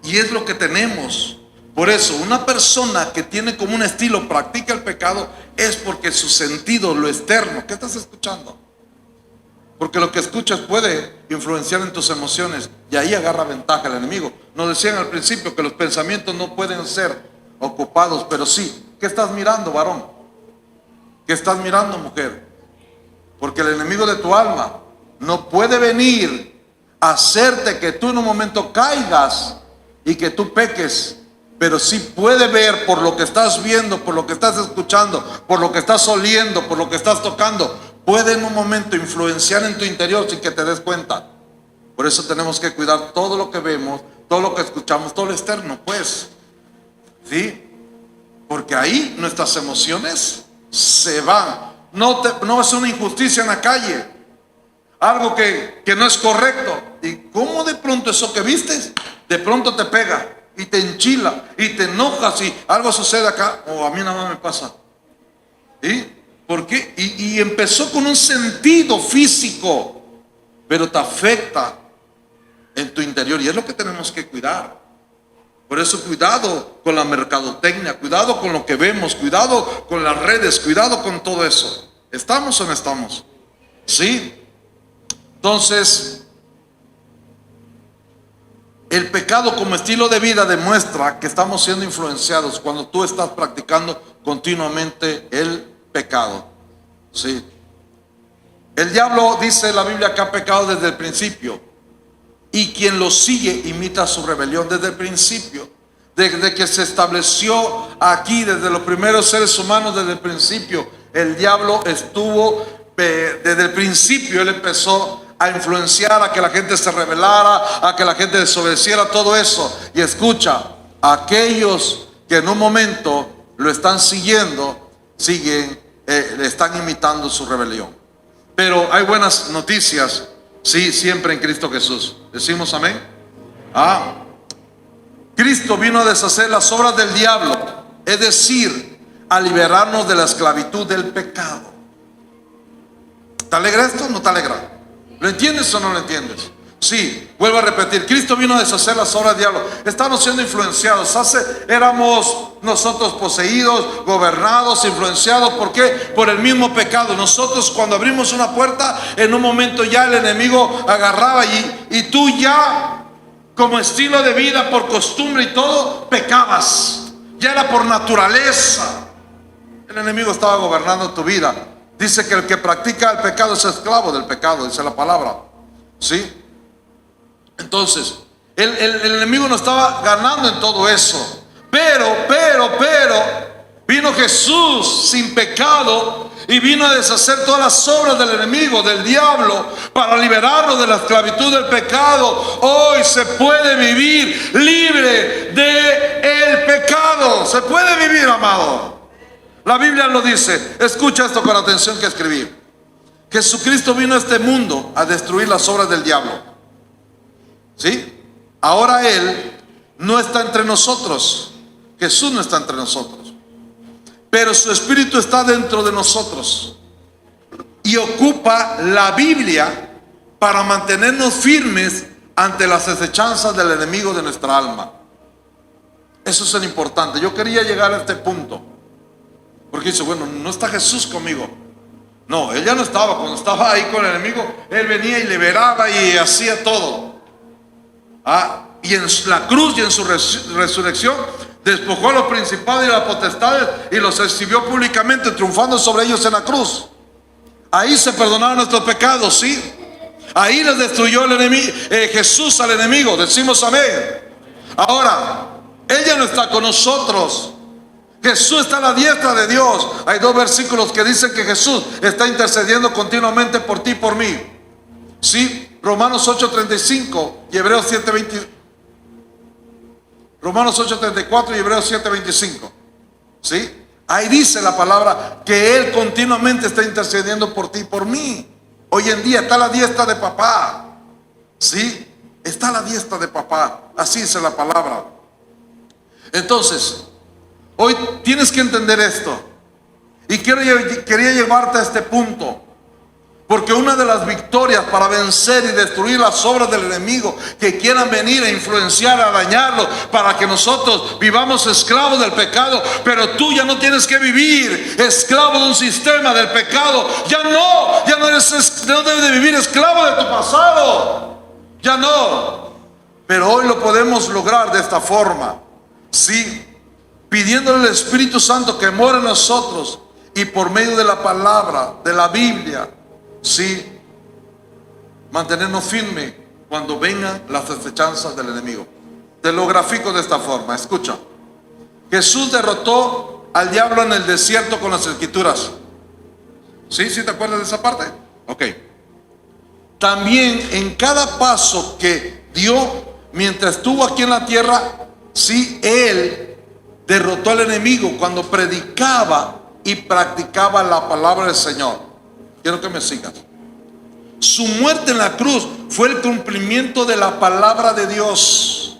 Y es lo que tenemos. Por eso, una persona que tiene como un estilo, practica el pecado, es porque su sentido, lo externo, ¿qué estás escuchando? Porque lo que escuchas puede influenciar en tus emociones y ahí agarra ventaja el enemigo. Nos decían al principio que los pensamientos no pueden ser ocupados, pero sí. ¿Qué estás mirando, varón? ¿Qué estás mirando, mujer? Porque el enemigo de tu alma no puede venir a hacerte que tú en un momento caigas y que tú peques, pero sí puede ver por lo que estás viendo, por lo que estás escuchando, por lo que estás oliendo, por lo que estás tocando. Puede en un momento influenciar en tu interior sin que te des cuenta. Por eso tenemos que cuidar todo lo que vemos, todo lo que escuchamos, todo lo externo, pues. ¿Sí? Porque ahí nuestras emociones se van. No es una injusticia en la calle, algo que no es correcto. ¿Y cómo de pronto eso que vistes, de pronto te pega y te enchila y te enojas y algo sucede acá? A mí nada más me pasa. ¿Sí? ¿Por qué? Y empezó con un sentido físico, pero te afecta en tu interior, y es lo que tenemos que cuidar. Por eso cuidado con la mercadotecnia, cuidado con lo que vemos, cuidado con las redes, cuidado con todo eso. ¿Estamos o no estamos? ¿Sí? Entonces, el pecado como estilo de vida demuestra que estamos siendo influenciados cuando tú estás practicando continuamente el pecado. ¿Sí? El diablo, dice la Biblia, que ha pecado desde el principio. Y quien lo sigue imita su rebelión desde el principio. Desde que se estableció aquí, desde los primeros seres humanos, desde el principio, el diablo estuvo, desde el principio, él empezó a influenciar a que la gente se rebelara, a que la gente desobedeciera, todo eso. Y escucha, aquellos que en un momento lo están siguiendo, le están imitando su rebelión. Pero hay buenas noticias, sí, siempre en Cristo Jesús. ¿Decimos amén? Cristo vino a deshacer las obras del diablo, es decir, a liberarnos de la esclavitud del pecado. ¿Te alegra esto o no te alegra? ¿Lo entiendes o no lo entiendes? Sí, vuelvo a repetir, Cristo vino a deshacer las obras del diablo. Estamos siendo influenciados. Éramos nosotros poseídos, gobernados, influenciados. ¿Por qué? Por el mismo pecado. Nosotros cuando abrimos una puerta, en un momento ya el enemigo agarraba y tú ya, como estilo de vida, por costumbre y todo, pecabas. Ya era por naturaleza. El enemigo estaba gobernando tu vida. Dice que el que practica el pecado es esclavo del pecado, dice la palabra. ¿Sí? Entonces, el enemigo no estaba ganando en todo eso. Pero vino Jesús sin pecado y vino a deshacer todas las obras del enemigo, del diablo, para liberarnos de la esclavitud del pecado. Hoy se puede vivir libre del pecado. Se puede vivir, amado. La Biblia lo dice. Escucha esto con atención que escribí. Jesucristo vino a este mundo a destruir las obras del diablo. ¿Sí? Ahora Él no está entre nosotros. Jesús no está entre nosotros, pero su Espíritu está dentro de nosotros y ocupa la Biblia para mantenernos firmes ante las acechanzas del enemigo de nuestra alma. Eso es lo importante. Yo quería llegar a este punto, porque dice, bueno, no está Jesús conmigo. No, él ya no estaba. Cuando estaba ahí con el enemigo, él venía y liberaba y hacía todo. Y en la cruz y en su resurrección despojó a los principados y las potestades y los exhibió públicamente, triunfando sobre ellos en la cruz. Ahí se perdonaron nuestros pecados, ¿sí? Ahí les destruyó el enemigo, Jesús al enemigo. Decimos amén. Ahora, Él ya no está con nosotros. Jesús está a la diestra de Dios. Hay dos versículos que dicen que Jesús está intercediendo continuamente por ti y por mí, ¿sí? Romanos 8:35 y Hebreos 7:20. Romanos 8:34 y Hebreos 7:25, ¿sí? Ahí dice la palabra que Él continuamente está intercediendo por ti y por mí. Hoy en día está a la diestra de papá, ¿sí? Está a la diestra de papá. Así dice la palabra. Entonces, hoy tienes que entender esto. Y quería llevarte a este punto. Porque una de las victorias para vencer y destruir las obras del enemigo que quieran venir a influenciar, a dañarlo, para que nosotros vivamos esclavos del pecado, pero tú ya no tienes que vivir esclavo de un sistema del pecado. Ya no debes de vivir esclavo de tu pasado. Ya no. Pero hoy lo podemos lograr de esta forma, ¿sí? Pidiéndole al Espíritu Santo que mora en nosotros y por medio de la palabra, de la Biblia, sí, mantenernos firmes cuando vengan las acechanzas del enemigo. Te lo grafico de esta forma. Escucha. Jesús derrotó al diablo en el desierto con las escrituras. ¿Sí? ¿Sí te acuerdas de esa parte? Ok. También en cada paso que dio mientras estuvo aquí en la tierra, sí, Él derrotó al enemigo cuando predicaba y practicaba la palabra del Señor. Quiero que me sigas. Su muerte en la cruz fue el cumplimiento de la palabra de Dios.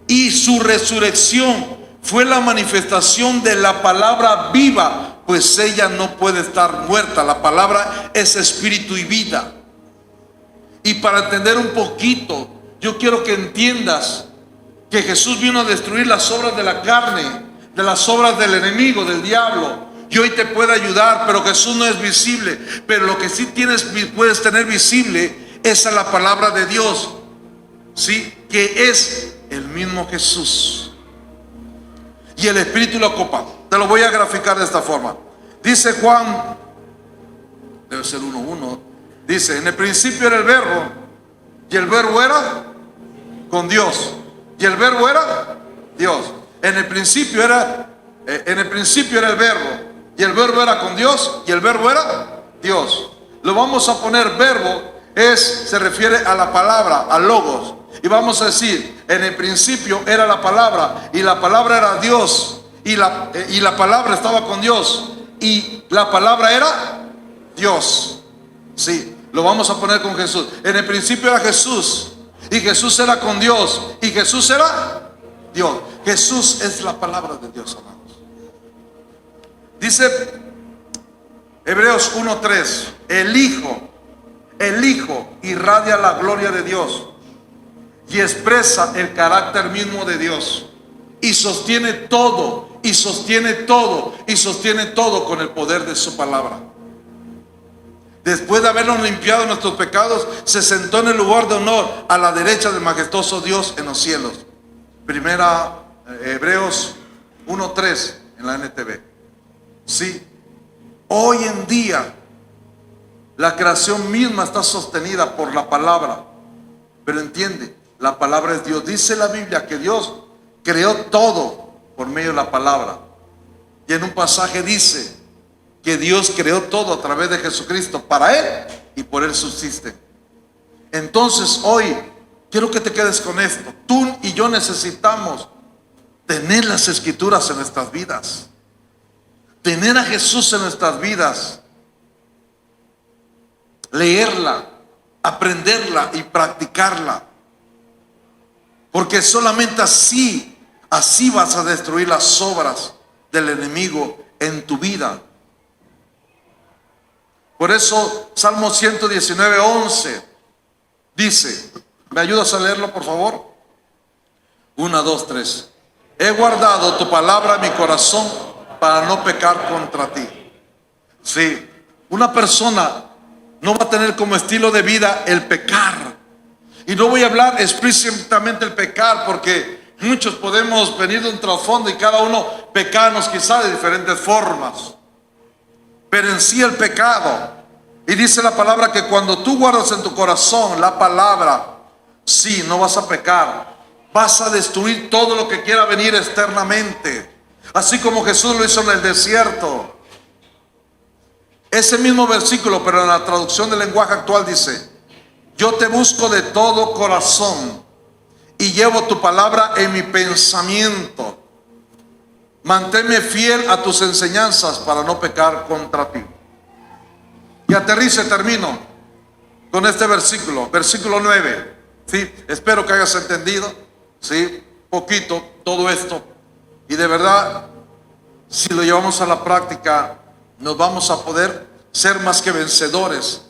Y su resurrección fue la manifestación de la palabra viva, pues ella no puede estar muerta. La palabra es espíritu y vida. Y para entender un poquito, yo quiero que entiendas que Jesús vino a destruir las obras de la carne, de las obras del enemigo, del diablo. Y hoy te puede ayudar, pero Jesús no es visible. Pero lo que sí puedes tener visible es a la palabra de Dios, ¿sí? Que es el mismo Jesús. Y el Espíritu lo ocupa. Te lo voy a graficar de esta forma. Dice Juan, debe ser 1:1. Dice, en el principio era el verbo, y el verbo era con Dios, y el verbo era Dios. En el principio era el verbo, y el verbo era con Dios, y el verbo era Dios. Lo vamos a poner verbo, se refiere a la palabra, al logos. Y vamos a decir, en el principio era la palabra, y la palabra era Dios, y la palabra estaba con Dios, y la palabra era Dios. Sí, lo vamos a poner con Jesús. En el principio era Jesús, y Jesús era con Dios, y Jesús era Dios. Jesús es la palabra de Dios, amados. Dice Hebreos 1:3, el Hijo irradia la gloria de Dios y expresa el carácter mismo de Dios, y sostiene todo, y sostiene todo, y sostiene todo con el poder de su palabra. Después de habernos limpiado nuestros pecados, se sentó en el lugar de honor a la derecha del majestuoso Dios en los cielos. Primera Hebreos 1:3 en la NTV. Sí, hoy en día la creación misma está sostenida por la palabra. Pero entiende, la palabra es Dios. Dice la Biblia que Dios creó todo por medio de la palabra. Y en un pasaje dice que Dios creó todo a través de Jesucristo. Para Él y por Él subsiste. Entonces hoy quiero que te quedes con esto. Tú y yo necesitamos tener las escrituras en nuestras vidas, tener a Jesús en nuestras vidas, leerla, aprenderla y practicarla. Porque solamente así vas a destruir las obras del enemigo en tu vida. Por eso Salmo 119, 11 dice, ¿me ayudas a leerlo por favor? 1, 2, 3. He guardado tu palabra en mi corazón para no pecar contra ti. Sí, una persona no va a tener como estilo de vida el pecar. Y no voy a hablar explícitamente el pecar, porque muchos podemos venir de un trasfondo y cada uno pecarnos quizá de diferentes formas. Pero en sí el pecado, y dice la palabra que cuando tú guardas en tu corazón la palabra, sí, no vas a pecar. Vas a destruir todo lo que quiera venir externamente, así como Jesús lo hizo en el desierto. Ese mismo versículo, pero en la traducción del lenguaje actual dice: yo te busco de todo corazón y llevo tu palabra en mi pensamiento. Manténme fiel a tus enseñanzas para no pecar contra ti. Y aterrice, termino con este versículo, versículo 9. ¿Sí? Espero que hayas entendido, ¿sí? Poquito todo esto. Y de verdad, si lo llevamos a la práctica, nos vamos a poder ser más que vencedores.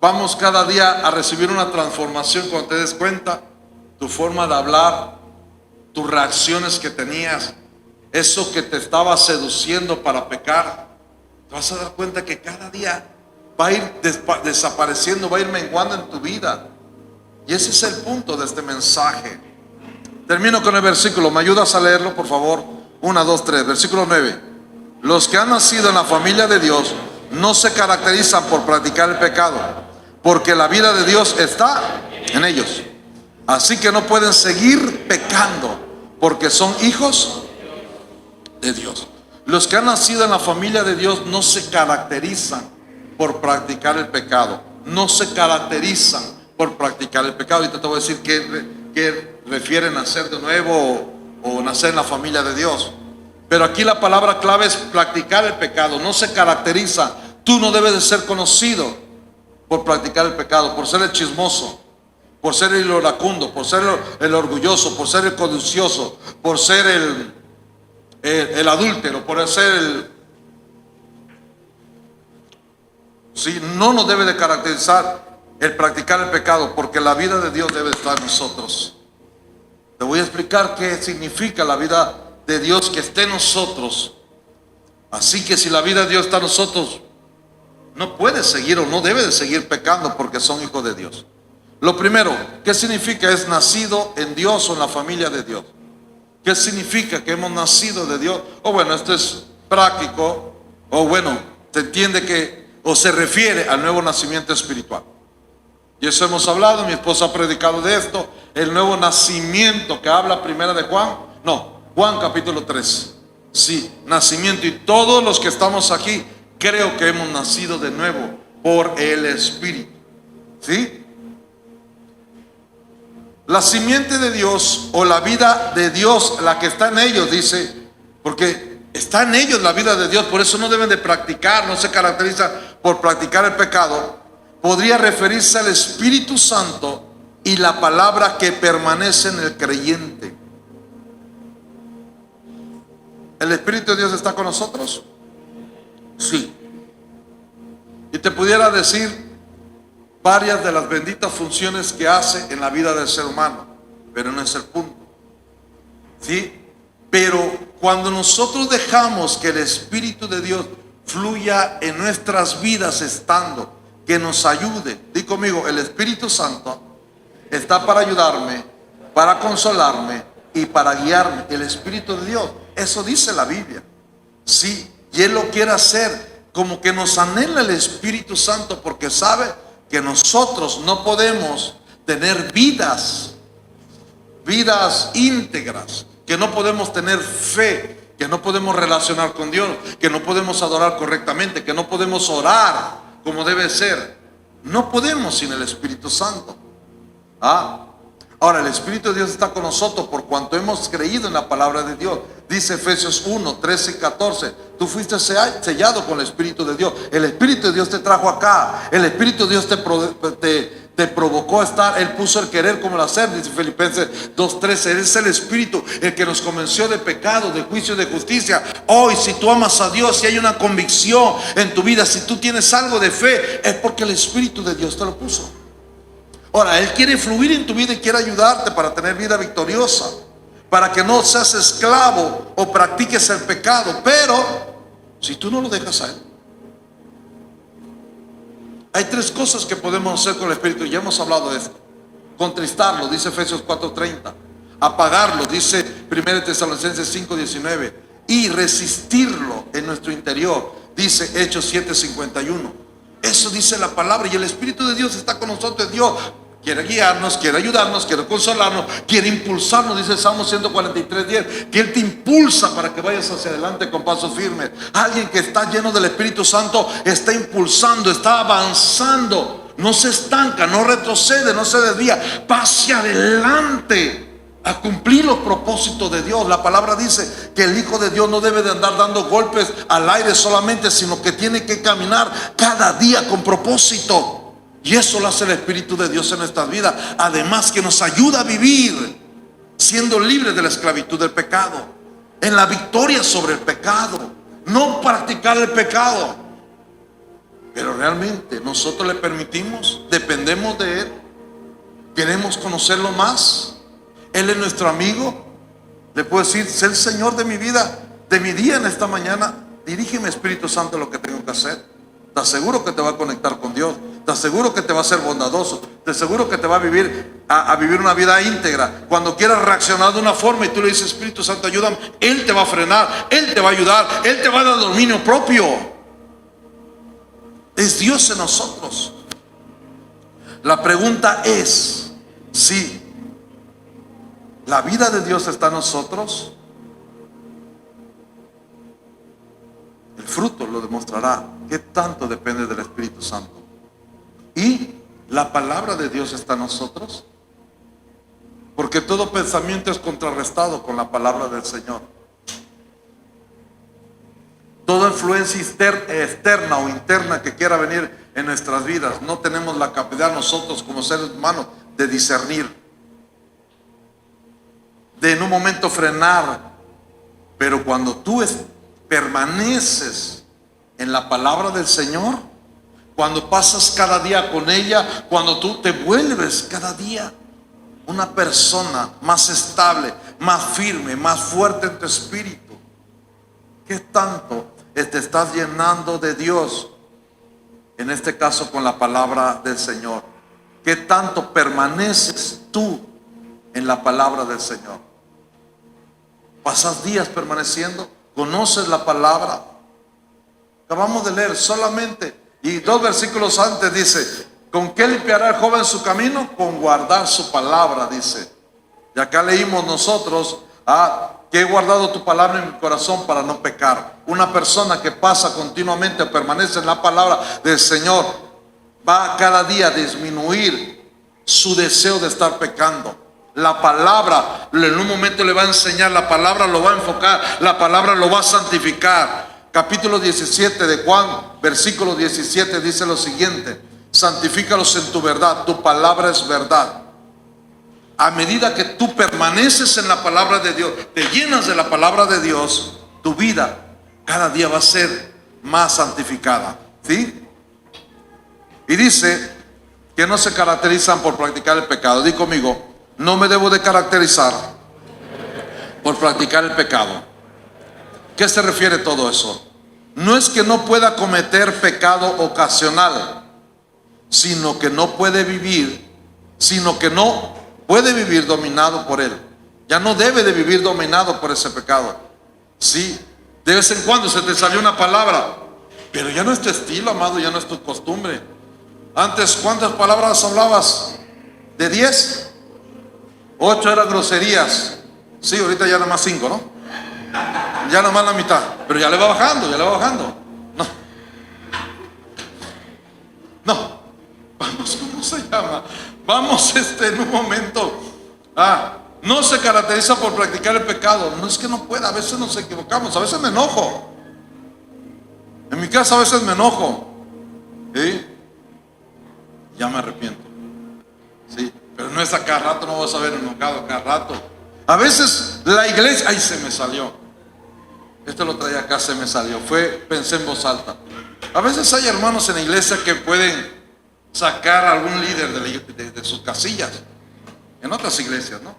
Vamos cada día a recibir una transformación cuando te des cuenta. Tu forma de hablar, tus reacciones que tenías, eso que te estaba seduciendo para pecar, te vas a dar cuenta que cada día va a ir desapareciendo, va a ir menguando en tu vida. Y ese es el punto de este mensaje. Termino con el versículo, ¿me ayudas a leerlo por favor? 1, 2, 3, versículo 9. Los que han nacido en la familia de Dios no se caracterizan por practicar el pecado, porque la vida de Dios está en ellos. Así que no pueden seguir pecando, porque son hijos de Dios. Los que han nacido en la familia de Dios no se caracterizan por practicar el pecado. No se caracterizan por practicar el pecado. Ahorita te voy a decir qué refiere nacer de nuevo o nacer en la familia de Dios. Pero aquí la palabra clave es practicar el pecado. No se caracteriza. Tú no debes de ser conocido por practicar el pecado, por ser el chismoso, por ser el iracundo, por ser el orgulloso, por ser el codicioso, por ser el adúltero, por ser el... Sí, no nos debe de caracterizar el practicar el pecado, porque la vida de Dios debe estar en nosotros. Te voy a explicar qué significa la vida de Dios que esté en nosotros. Así que si la vida de Dios está en nosotros, no puedes seguir o no debe de seguir pecando porque son hijos de Dios. Lo primero, ¿qué significa? Es nacido en Dios o en la familia de Dios. ¿Qué significa que hemos nacido de Dios? O bueno, esto es práctico, o bueno, se entiende que, o se refiere al nuevo nacimiento espiritual. Y eso hemos hablado, mi esposa ha predicado de esto, el nuevo nacimiento que habla primera de Juan, Juan capítulo 3. Sí, nacimiento, y todos los que estamos aquí, creo que hemos nacido de nuevo por el Espíritu. ¿Sí? La simiente de Dios o la vida de Dios, la que está en ellos, dice, porque está en ellos la vida de Dios, por eso no deben de practicar, no se caracteriza por practicar el pecado. Podría referirse al Espíritu Santo y la palabra que permanece en el creyente. ¿El Espíritu de Dios está con nosotros? Sí. Y te pudiera decir varias de las benditas funciones que hace en la vida del ser humano, pero no es el punto. ¿Sí? Pero cuando nosotros dejamos que el Espíritu de Dios fluya en nuestras vidas estando, que nos ayude, di conmigo, el Espíritu Santo está para ayudarme, para consolarme y para guiarme. El Espíritu de Dios, eso dice la Biblia. Sí, y Él lo quiere hacer, como que nos anhela el Espíritu Santo, porque sabe que nosotros no podemos tener vidas íntegras, que no podemos tener fe, que no podemos relacionar con Dios, que no podemos adorar correctamente, que no podemos orar como debe ser. No podemos sin el Espíritu Santo. Ahora, el Espíritu de Dios está con nosotros por cuanto hemos creído en la palabra de Dios. Dice Efesios 1, 13 y 14. Tú fuiste sellado con el Espíritu de Dios. El Espíritu de Dios te trajo acá. El Espíritu de Dios te provocó a estar. Él puso el querer como el hacer, dice Filipenses 2:13. Él es el Espíritu el que nos convenció de pecado, de juicio y de justicia. Hoy, si tú amas a Dios, si hay una convicción en tu vida, si tú tienes algo de fe, es porque el Espíritu de Dios te lo puso. Ahora, Él quiere fluir en tu vida y quiere ayudarte para tener vida victoriosa, para que no seas esclavo o practiques el pecado. Pero si tú no lo dejas a Él, hay tres cosas que podemos hacer con el Espíritu. Ya hemos hablado de esto. Contristarlo, dice Efesios 4:30. Apagarlo, dice 1 Tesalonicenses 5:19. Y resistirlo en nuestro interior, dice Hechos 7:51. Eso dice la palabra. Y el Espíritu de Dios está con nosotros. Dios quiere guiarnos, quiere ayudarnos, quiere consolarnos, quiere impulsarnos. Dice Salmo 143:10, que Él te impulsa para que vayas hacia adelante con pasos firmes. Alguien que está lleno del Espíritu Santo está impulsando, está avanzando, no se estanca, no retrocede, no se desvía, va hacia adelante a cumplir los propósitos de Dios. La palabra dice que el Hijo de Dios no debe de andar dando golpes al aire solamente, sino que tiene que caminar cada día con propósito. Y eso lo hace el Espíritu de Dios en nuestras vidas. Además que nos ayuda a vivir siendo libres de la esclavitud del pecado, en la victoria sobre el pecado, no practicar el pecado. Pero realmente nosotros le permitimos, dependemos de Él, queremos conocerlo más. Él es nuestro amigo. Le puedo decir: sé el Señor de mi vida, de mi día en esta mañana. Dirígeme, Espíritu Santo, lo que tengo que hacer. Te aseguro que te va a conectar con Dios. Te aseguro que te va a ser bondadoso. Te aseguro que te va a vivir una vida íntegra. Cuando quieras reaccionar de una forma y tú le dices: Espíritu Santo, ayúdame, Él te va a frenar, Él te va a ayudar, Él te va a dar dominio propio. Es Dios en nosotros. La pregunta es si la vida de Dios está en nosotros. El fruto lo demostrará qué tanto depende del Espíritu Santo. Y la palabra de Dios está en nosotros, porque todo pensamiento es contrarrestado con la palabra del Señor. Toda influencia externa o interna que quiera venir en nuestras vidas, no tenemos la capacidad nosotros como seres humanos de discernir, de en un momento frenar. Pero cuando tú permaneces en la palabra del Señor, cuando pasas cada día con ella, cuando tú te vuelves cada día una persona más estable, más firme, más fuerte en tu espíritu, ¿qué tanto te estás llenando de Dios? En este caso con la palabra del Señor. ¿Qué tanto permaneces tú en la palabra del Señor? ¿Pasas días permaneciendo? ¿Conoces la palabra? Acabamos de leer solamente, y 2 versículos antes dice: ¿con qué limpiará el joven su camino? Con guardar su palabra, dice. Y acá leímos nosotros: que he guardado tu palabra en mi corazón para no pecar. Una persona que pasa continuamente, permanece en la palabra del Señor, va cada día a disminuir su deseo de estar pecando. La palabra en un momento le va a enseñar, la palabra lo va a enfocar, la palabra lo va a santificar. Capítulo 17 de Juan, versículo 17 dice lo siguiente: santifícalos en tu verdad, tu palabra es verdad. A medida que tú permaneces en la palabra de Dios, te llenas de la palabra de Dios, tu vida cada día va a ser más santificada, ¿sí? Y dice que no se caracterizan por practicar el pecado. Di conmigo: no me debo de caracterizar por practicar el pecado. ¿Qué se refiere todo eso? No es que no pueda cometer pecado ocasional, sino que no puede vivir dominado por él. Ya no debe de vivir dominado por ese pecado. Sí, de vez en cuando se te salió una palabra, pero ya no es tu estilo, amado, ya no es tu costumbre. Antes, ¿cuántas palabras hablabas? ¿De 10? 8 eran groserías. Sí, ahorita ya nada más 5, ¿no? Ya nada más la mitad, pero ya le va bajando, No, vamos, ¿cómo se llama? Vamos en un momento. No se caracteriza por practicar el pecado. No es que no pueda, a veces nos equivocamos, a veces me enojo. En mi casa a veces me enojo, ¿sí? Ya me arrepiento. Sí, pero no es a cada rato, no vas a ver enojado a cada rato. A veces la iglesia, ay, se me salió. Esto lo traía acá, se me salió. Pensé en voz alta. A veces hay hermanos en la iglesia que pueden sacar a algún líder de sus casillas. En otras iglesias, ¿no?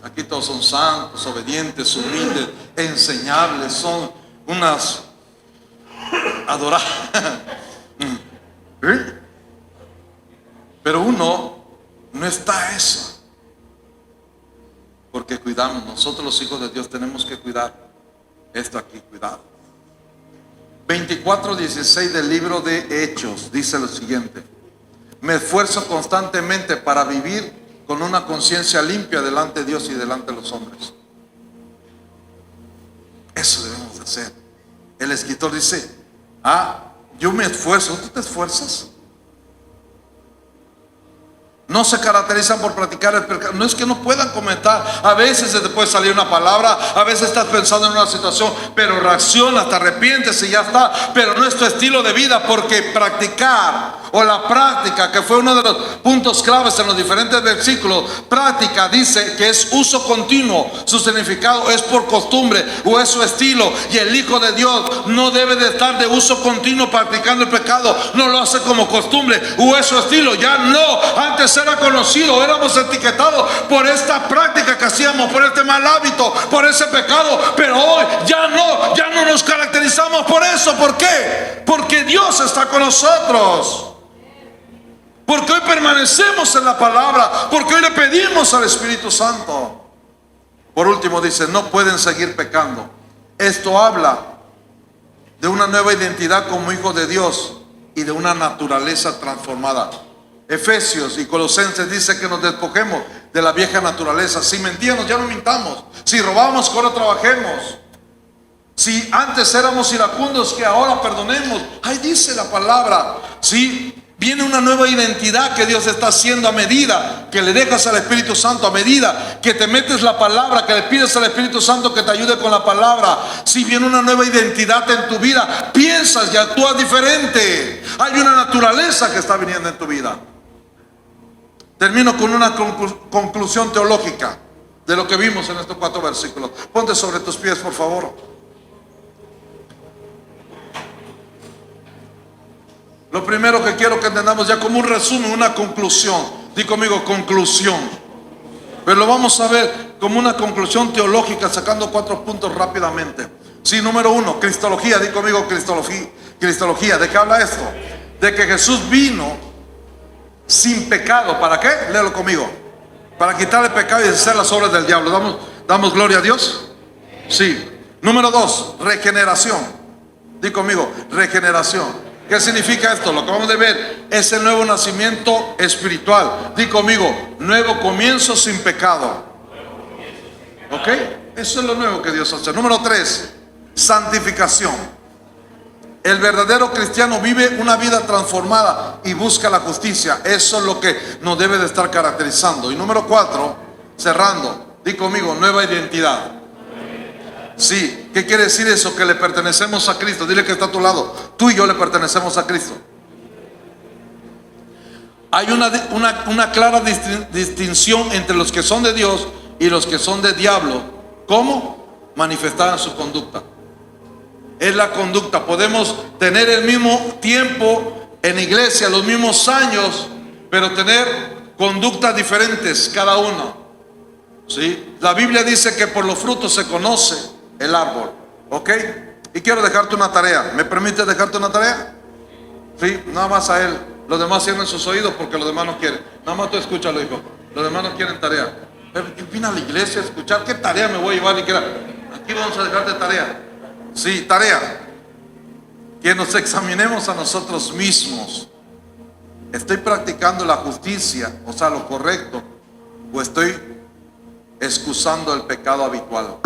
Aquí todos son santos, obedientes, humildes, enseñables, son unas adoradas. ¿Sí? Pero uno no está a eso. Porque cuidamos, nosotros los hijos de Dios tenemos que cuidar esto aquí, cuidado. 24:16 del libro de Hechos dice lo siguiente: me esfuerzo constantemente para vivir con una conciencia limpia delante de Dios y delante de los hombres. Eso debemos de hacer. El escritor dice: yo me esfuerzo. ¿Tú te esfuerzas? No se caracterizan por practicar el pecado. No es que no puedan comentar. A veces se te puede salir una palabra, a veces estás pensando en una situación, pero reaccionas, te arrepientes y ya está. Pero no es tu estilo de vida, porque practicar, o la práctica, que fue uno de los puntos claves en los diferentes versículos, práctica dice que es uso continuo. Su significado es por costumbre o es su estilo. Y el Hijo de Dios no debe de estar de uso continuo practicando el pecado. No lo hace como costumbre o es su estilo. Ya no. Antes era conocido, éramos etiquetados por esta práctica que hacíamos, por este mal hábito, por ese pecado. Pero hoy ya no nos caracterizamos por eso. ¿Por qué? Porque Dios está con nosotros. Porque hoy permanecemos en la palabra, porque hoy le pedimos al Espíritu Santo. Por último dice: no pueden seguir pecando. Esto habla de una nueva identidad como hijos de Dios y de una naturaleza transformada. Efesios y Colosenses dice que nos despojemos de la vieja naturaleza. Si mentíamos, ya no mintamos. Si robamos, que ahora trabajemos. Si antes éramos iracundos, que ahora perdonemos. Ahí dice la palabra. Sí, viene una nueva identidad que Dios está haciendo a medida que le dejas al Espíritu Santo, a medida que te metes la palabra, que le pides al Espíritu Santo que te ayude con la palabra. Si viene una nueva identidad en tu vida, piensas y actúas diferente. Hay una naturaleza que está viniendo en tu vida. Termino con una conclusión teológica de lo que vimos en estos 4 versículos. Ponte sobre tus pies, por favor. Lo primero que quiero que entendamos ya como un resumen, una conclusión. Di conmigo, conclusión. Pero lo vamos a ver como una conclusión teológica, sacando 4 puntos rápidamente. Sí, número 1, cristología. Di conmigo, cristología. ¿De qué habla esto? De que Jesús vino sin pecado. ¿Para qué? Léelo conmigo. Para quitar el pecado y deshacer las obras del diablo. ¿Damos gloria a Dios? Sí. Número 2, regeneración. Di conmigo, regeneración. ¿Qué significa esto? Lo que vamos a ver es el nuevo nacimiento espiritual. Di conmigo, nuevo comienzo sin pecado. ¿Ok? Eso es lo nuevo que Dios hace. Número 3, santificación. El verdadero cristiano vive una vida transformada y busca la justicia. Eso es lo que nos debe de estar caracterizando. Y número 4, cerrando, di conmigo, nueva identidad. Sí, ¿qué quiere decir eso? Que le pertenecemos a Cristo. Dile que está a tu lado. Tú y yo le pertenecemos a Cristo. Hay una clara distinción entre los que son de Dios y los que son de diablo. ¿Cómo? Manifestada en su conducta. Es la conducta. Podemos tener el mismo tiempo en iglesia, los mismos años, pero tener conductas diferentes cada uno. ¿Sí? La Biblia dice que por los frutos se conoce el árbol. ¿Ok? Y quiero dejarte una tarea. ¿Me permites dejarte una tarea? Sí, nada más a él. Los demás cierren sus oídos porque los demás no quieren. Nada más tú escúchalo, hijo. Los demás no quieren tarea. Vine a la iglesia a escuchar. ¿Qué tarea me voy a llevar? Aquí vamos a dejarte tarea. Sí, tarea. Que nos examinemos a nosotros mismos. ¿Estoy practicando la justicia, o sea, lo correcto, o estoy excusando el pecado habitual?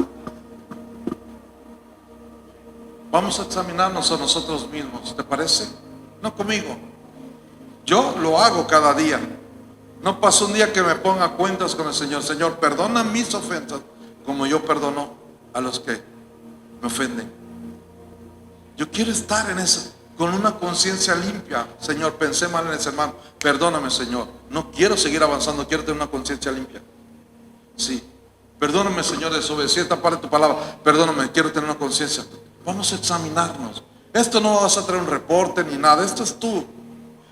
Vamos a examinarnos a nosotros mismos, ¿te parece? No conmigo. Yo lo hago cada día. No pasa un día que me ponga cuentas con el Señor. Señor, perdona mis ofensas como yo perdono a los que me ofenden. Yo quiero estar en eso, con una conciencia limpia. Señor, pensé mal en ese hermano, perdóname, Señor, no quiero seguir avanzando, quiero tener una conciencia limpia. Sí, perdóname, Señor, desobedecí esta parte de tu palabra, perdóname, quiero tener una conciencia. Vamos a examinarnos. Esto no vas a traer un reporte ni nada, esto es tú,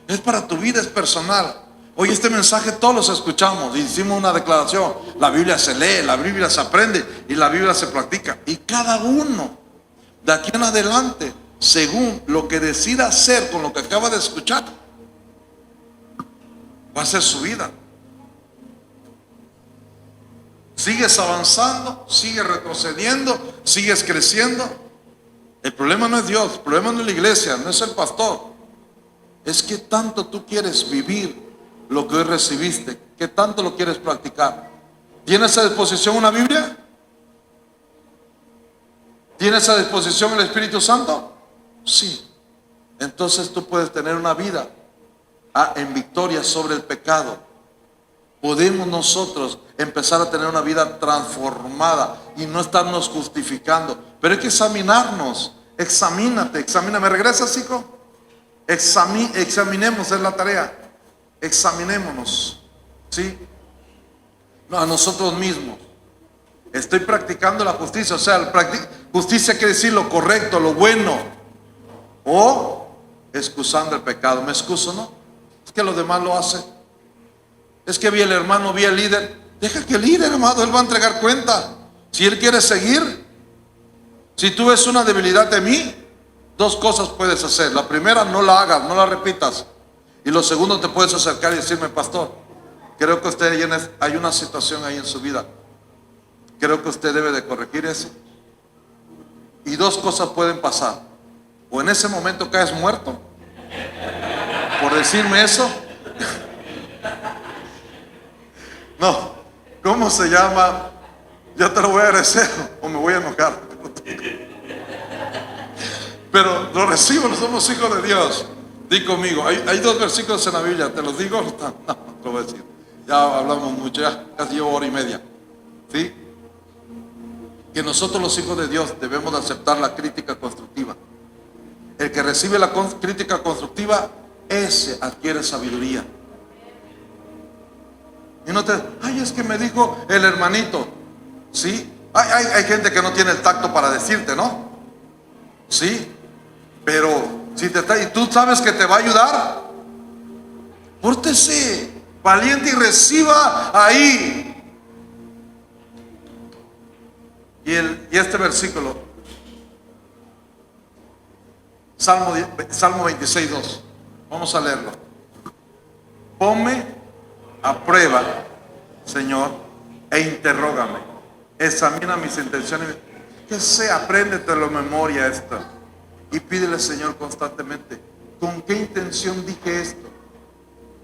es para tu vida, es personal. Hoy este mensaje todos los escuchamos y hicimos una declaración. La Biblia se lee, la Biblia se aprende y la Biblia se practica. Y cada uno de aquí en adelante, según lo que decida hacer con lo que acaba de escuchar, va a ser su vida. Sigues avanzando, sigues retrocediendo, sigues creciendo. El problema no es Dios, el problema no es la iglesia, no es el pastor. Es que tanto tú quieres vivir lo que hoy recibiste, que tanto lo quieres practicar. ¿Tienes a disposición una Biblia? ¿Tienes a disposición el Espíritu Santo? Sí. Entonces tú puedes tener una vida en victoria sobre el pecado. Podemos nosotros empezar a tener una vida transformada y no estarnos justificando. Pero hay que examinarnos. Examínate, examíname. ¿Regresas, hijo? Examinemos, es la tarea. Examinémonos, ¿sí? No, a nosotros mismos. Estoy practicando la justicia. O sea, justicia quiere decir lo correcto, lo bueno. O excusando el pecado. ¿Me excuso, no? Es que los demás lo hacen. Es que vi el hermano, vi el líder. Deja que el líder, amado, él va a entregar cuenta. Si él quiere seguir. Si tú ves una debilidad de mí, dos cosas puedes hacer. La primera, no la hagas, no la repitas. Y lo segundo, te puedes acercar y decirme: pastor, creo que usted hay una situación ahí en su vida. Creo que usted debe de corregir eso. Y dos cosas pueden pasar. O en ese momento caes muerto por decirme eso. No, ¿cómo se llama? Ya te lo voy a agradecer o me voy a enojar. Pero lo recibo, no somos hijos de Dios. Di conmigo, hay dos versículos en la Biblia, ¿te los digo? No, te lo voy a decir. Ya hablamos mucho, ya casi llevo hora y media. ¿Sí? Que nosotros los hijos de Dios debemos de aceptar la crítica constructiva. El que recibe la crítica constructiva, ese adquiere sabiduría. Y no te, ay, es que me dijo el hermanito. ¿Sí? Hay gente que no tiene el tacto para decirte, ¿no? Sí, pero si te está, y tú sabes que te va a ayudar, pórtese valiente y reciba ahí. Y este versículo, Salmo 26:2, vamos a leerlo. Ponme a prueba, Señor, e interrógame, examina mis intenciones. Que sea, apréndetelo en memoria esto. Y pídele, Señor, constantemente: ¿con qué intención dije esto?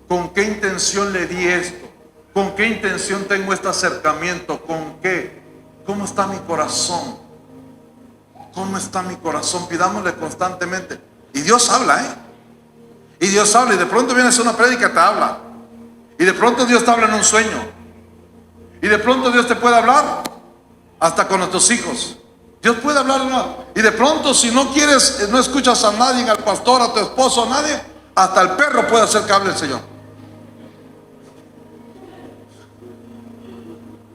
¿Con qué intención le di esto? ¿Con qué intención tengo este acercamiento? ¿Con qué? ¿Cómo está mi corazón? ¿Cómo está mi corazón? Pidámosle constantemente. Y Dios habla, Y Dios habla, y de pronto viene a hacer una prédica y te habla. Y de pronto Dios te habla en un sueño. Y de pronto Dios te puede hablar hasta con nuestros hijos. Dios puede hablar, ¿no? Y de pronto, si no quieres, no escuchas a nadie, al pastor, a tu esposo, a nadie, hasta el perro puede hacer que hable el Señor.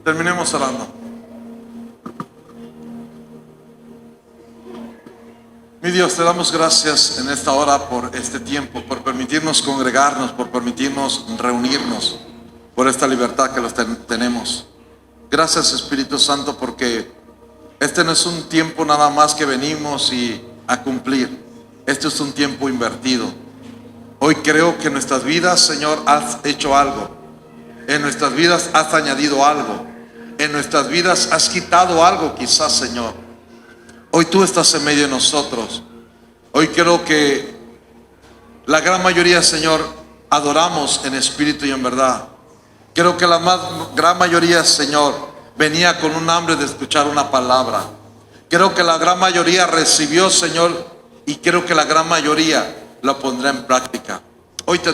Terminemos orando. Mi Dios, te damos gracias en esta hora por este tiempo, por permitirnos congregarnos, por permitirnos reunirnos, por esta libertad que los tenemos. Gracias, Espíritu Santo, porque este no es un tiempo nada más que venimos a cumplir. Este es un tiempo invertido. Hoy creo que en nuestras vidas, Señor, has hecho algo. En nuestras vidas has añadido algo. En nuestras vidas has quitado algo, quizás, Señor. Hoy tú estás en medio de nosotros. Hoy creo que la gran mayoría, Señor, adoramos en espíritu y en verdad. Creo que la gran mayoría, Señor, venía con un hambre de escuchar una palabra. Creo que la gran mayoría recibió, Señor, y creo que la gran mayoría la pondrá en práctica. Hoy te